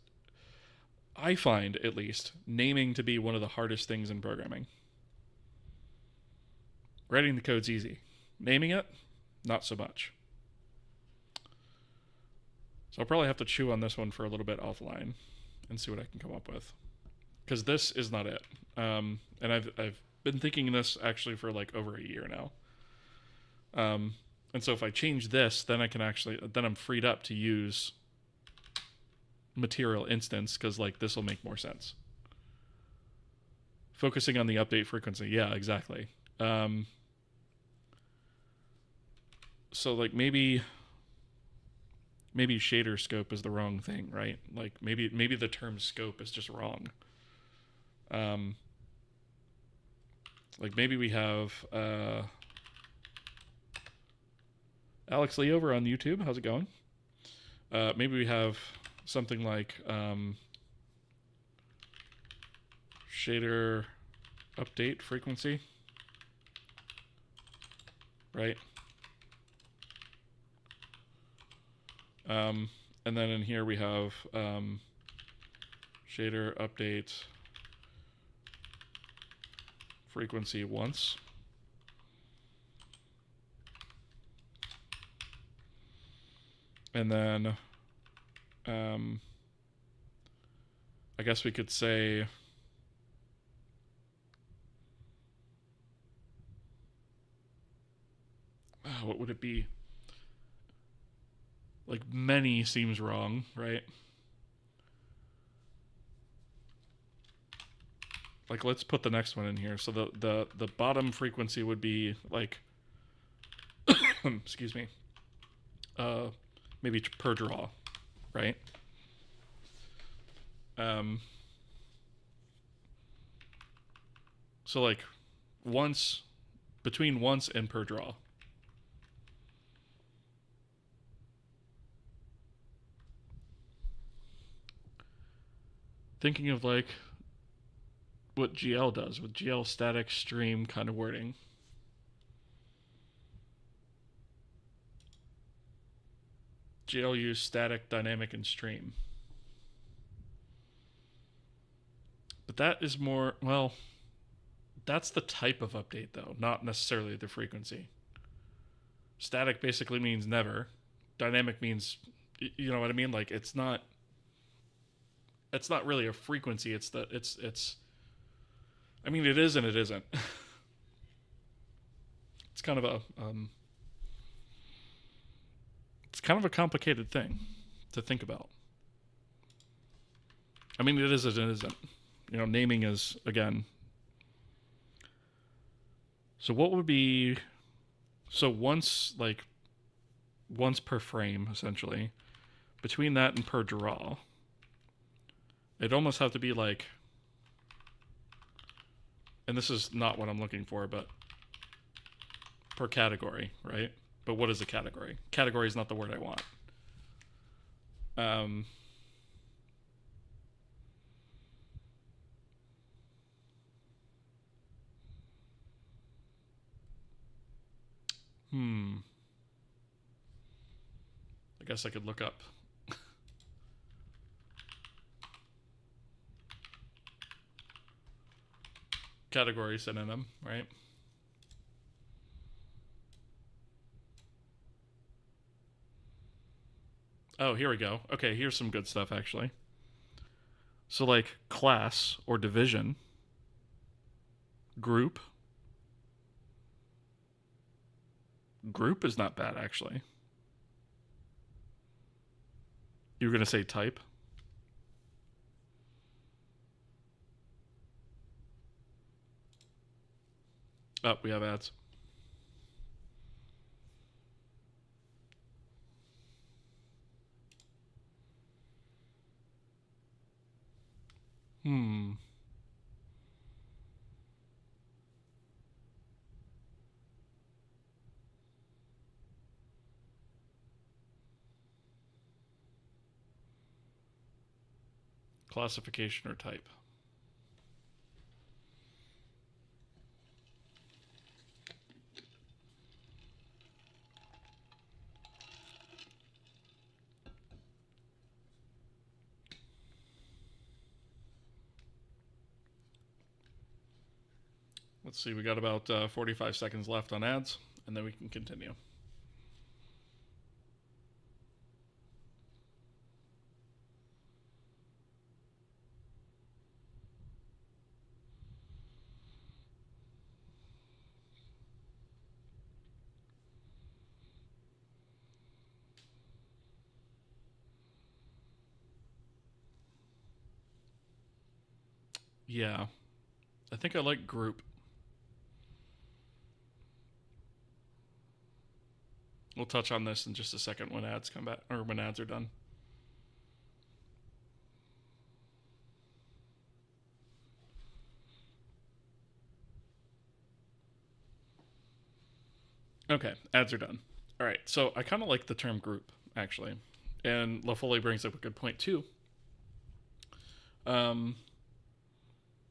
I find at least, naming to be one of the hardest things in programming. Writing the code's easy. Naming it, not so much. So I'll probably have to chew on this one for a little bit offline and see what I can come up with. Because this is not it. And I've been thinking this actually for like over a year now. And so if I change this, then I can actually, then I'm freed up to use material instance, because like this will make more sense. Focusing on the update frequency. Yeah, exactly. So like maybe shader scope is the wrong thing, right? Like maybe the term scope is just wrong. Like maybe we have Alex Lee over on YouTube. How's it going? Maybe we have something like shader update frequency, right? And then in here we have shader update frequency once. And then I guess we could say what would it be? Like many seems wrong, right? Like let's put the next one in here. So the bottom frequency would be like excuse me. Maybe per draw, right? So like once, between once and per draw. Thinking of like what GL does with GL static stream kind of wording. GL use static, dynamic, and stream. But that is more, well, that's the type of update though, not necessarily the frequency. Static basically means never. Dynamic means, you know what I mean? Like it's not really a frequency. It's I mean, it is and it isn't. It's kind of a it's kind of a complicated thing to think about. I mean, it is and it isn't. You know, naming is, again. So what would be, so once per frame, essentially, between that and per draw, it'd almost have to be like, and this is not what I'm looking for, but per category, right? But what is a category? Category is not the word I want. I guess I could look up. Category synonym, right? Oh, here we go. Okay, here's some good stuff, actually. So, like, class or division, group. Group is not bad, actually. You were going to say type? Oh, we have ads. Classification or type. Let's see, we got about 45 seconds left on ads, and then we can continue. Yeah, I think I like group. We'll touch on this in just a second when ads come back, or when ads are done. Okay, ads are done. All right, so I kind of like the term group, actually. And LaFolie brings up a good point, too.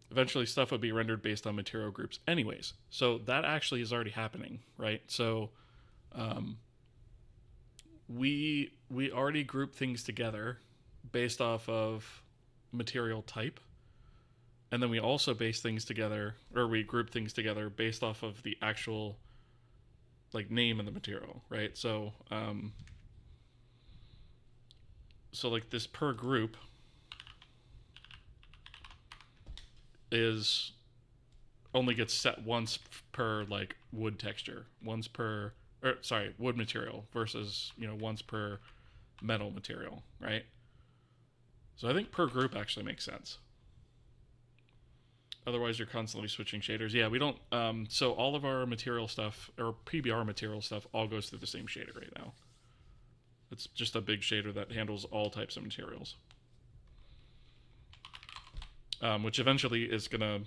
Eventually, stuff would be rendered based on material groups anyways. So that actually is already happening, right? So we already group things together based off of material type. And then we also base things together, or we group things together based off of the actual like name of the material, right? So so like this per group is only gets set once per like wood texture, once per wood material versus, once per metal material, right? So I think per group actually makes sense. Otherwise, you're constantly switching shaders. Yeah, we don't. So all of our material stuff, or PBR material stuff, all goes through the same shader right now. It's just a big shader that handles all types of materials. Which eventually is going to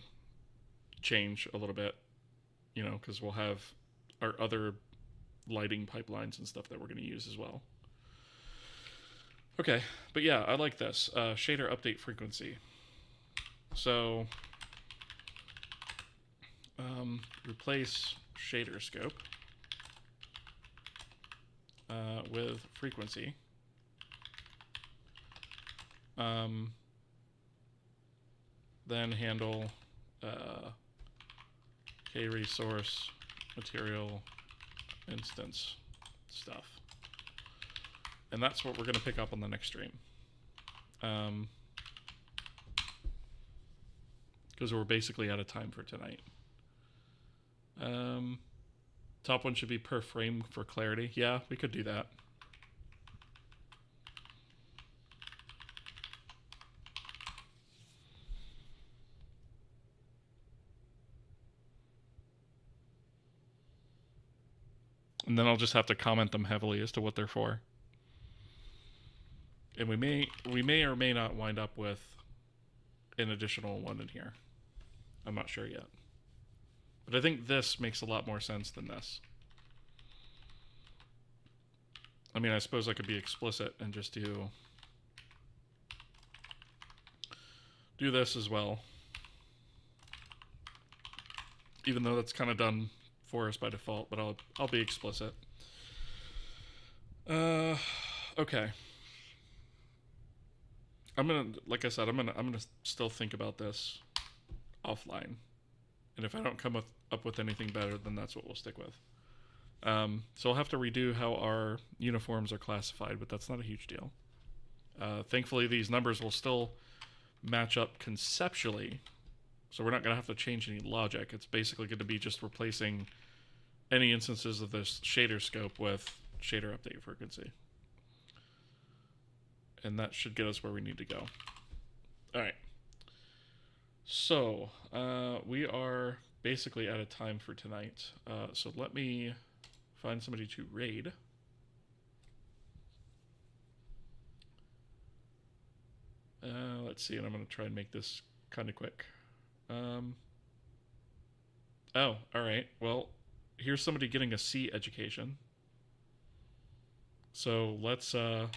change a little bit, because we'll have our other lighting pipelines and stuff that we're going to use as well. Okay, but yeah, I like this. Shader update frequency. So replace shader scope with frequency. Then handle k-resource material instance stuff. And that's what we're going to pick up on the next stream. Because we're basically out of time for tonight. Top one should be per frame for clarity. Yeah, we could do that. And then I'll just have to comment them heavily as to what they're for. And we may or may not wind up with an additional one in here. I'm not sure yet. But I think this makes a lot more sense than this. I mean, I suppose I could be explicit and just do this as well. Even though that's kind of done for us by default, but I'll be explicit. Okay. Like I said, I'm gonna still think about this offline, and if I don't come up with anything better, then that's what we'll stick with. So I'll have to redo how our uniforms are classified, but that's not a huge deal. Thankfully, these numbers will still match up conceptually, so we're not going to have to change any logic. It's basically going to be just replacing any instances of this shader scope with shader update frequency. And that should get us where we need to go. All right. So we are basically out of time for tonight. So let me find somebody to raid. Let's see, and I'm going to try and make this kind of quick. Oh, all right. Well, here's somebody getting a C education. So let's go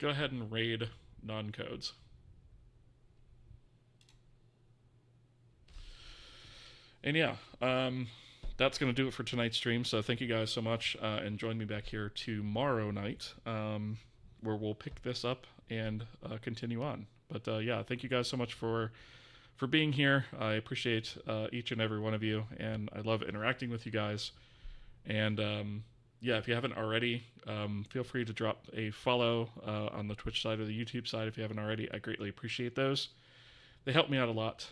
ahead and raid non-codes. And yeah, that's going to do it for tonight's stream. So thank you guys so much, and join me back here tomorrow night, where we'll pick this up and continue on. But yeah, thank you guys so much for being here. I appreciate each and every one of you, and I love interacting with you guys. And yeah, if you haven't already, feel free to drop a follow on the Twitch side or the YouTube side if you haven't already. I greatly appreciate those. They help me out a lot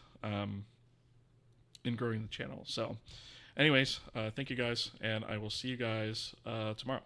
in growing the channel. So anyways, thank you guys, and I will see you guys tomorrow.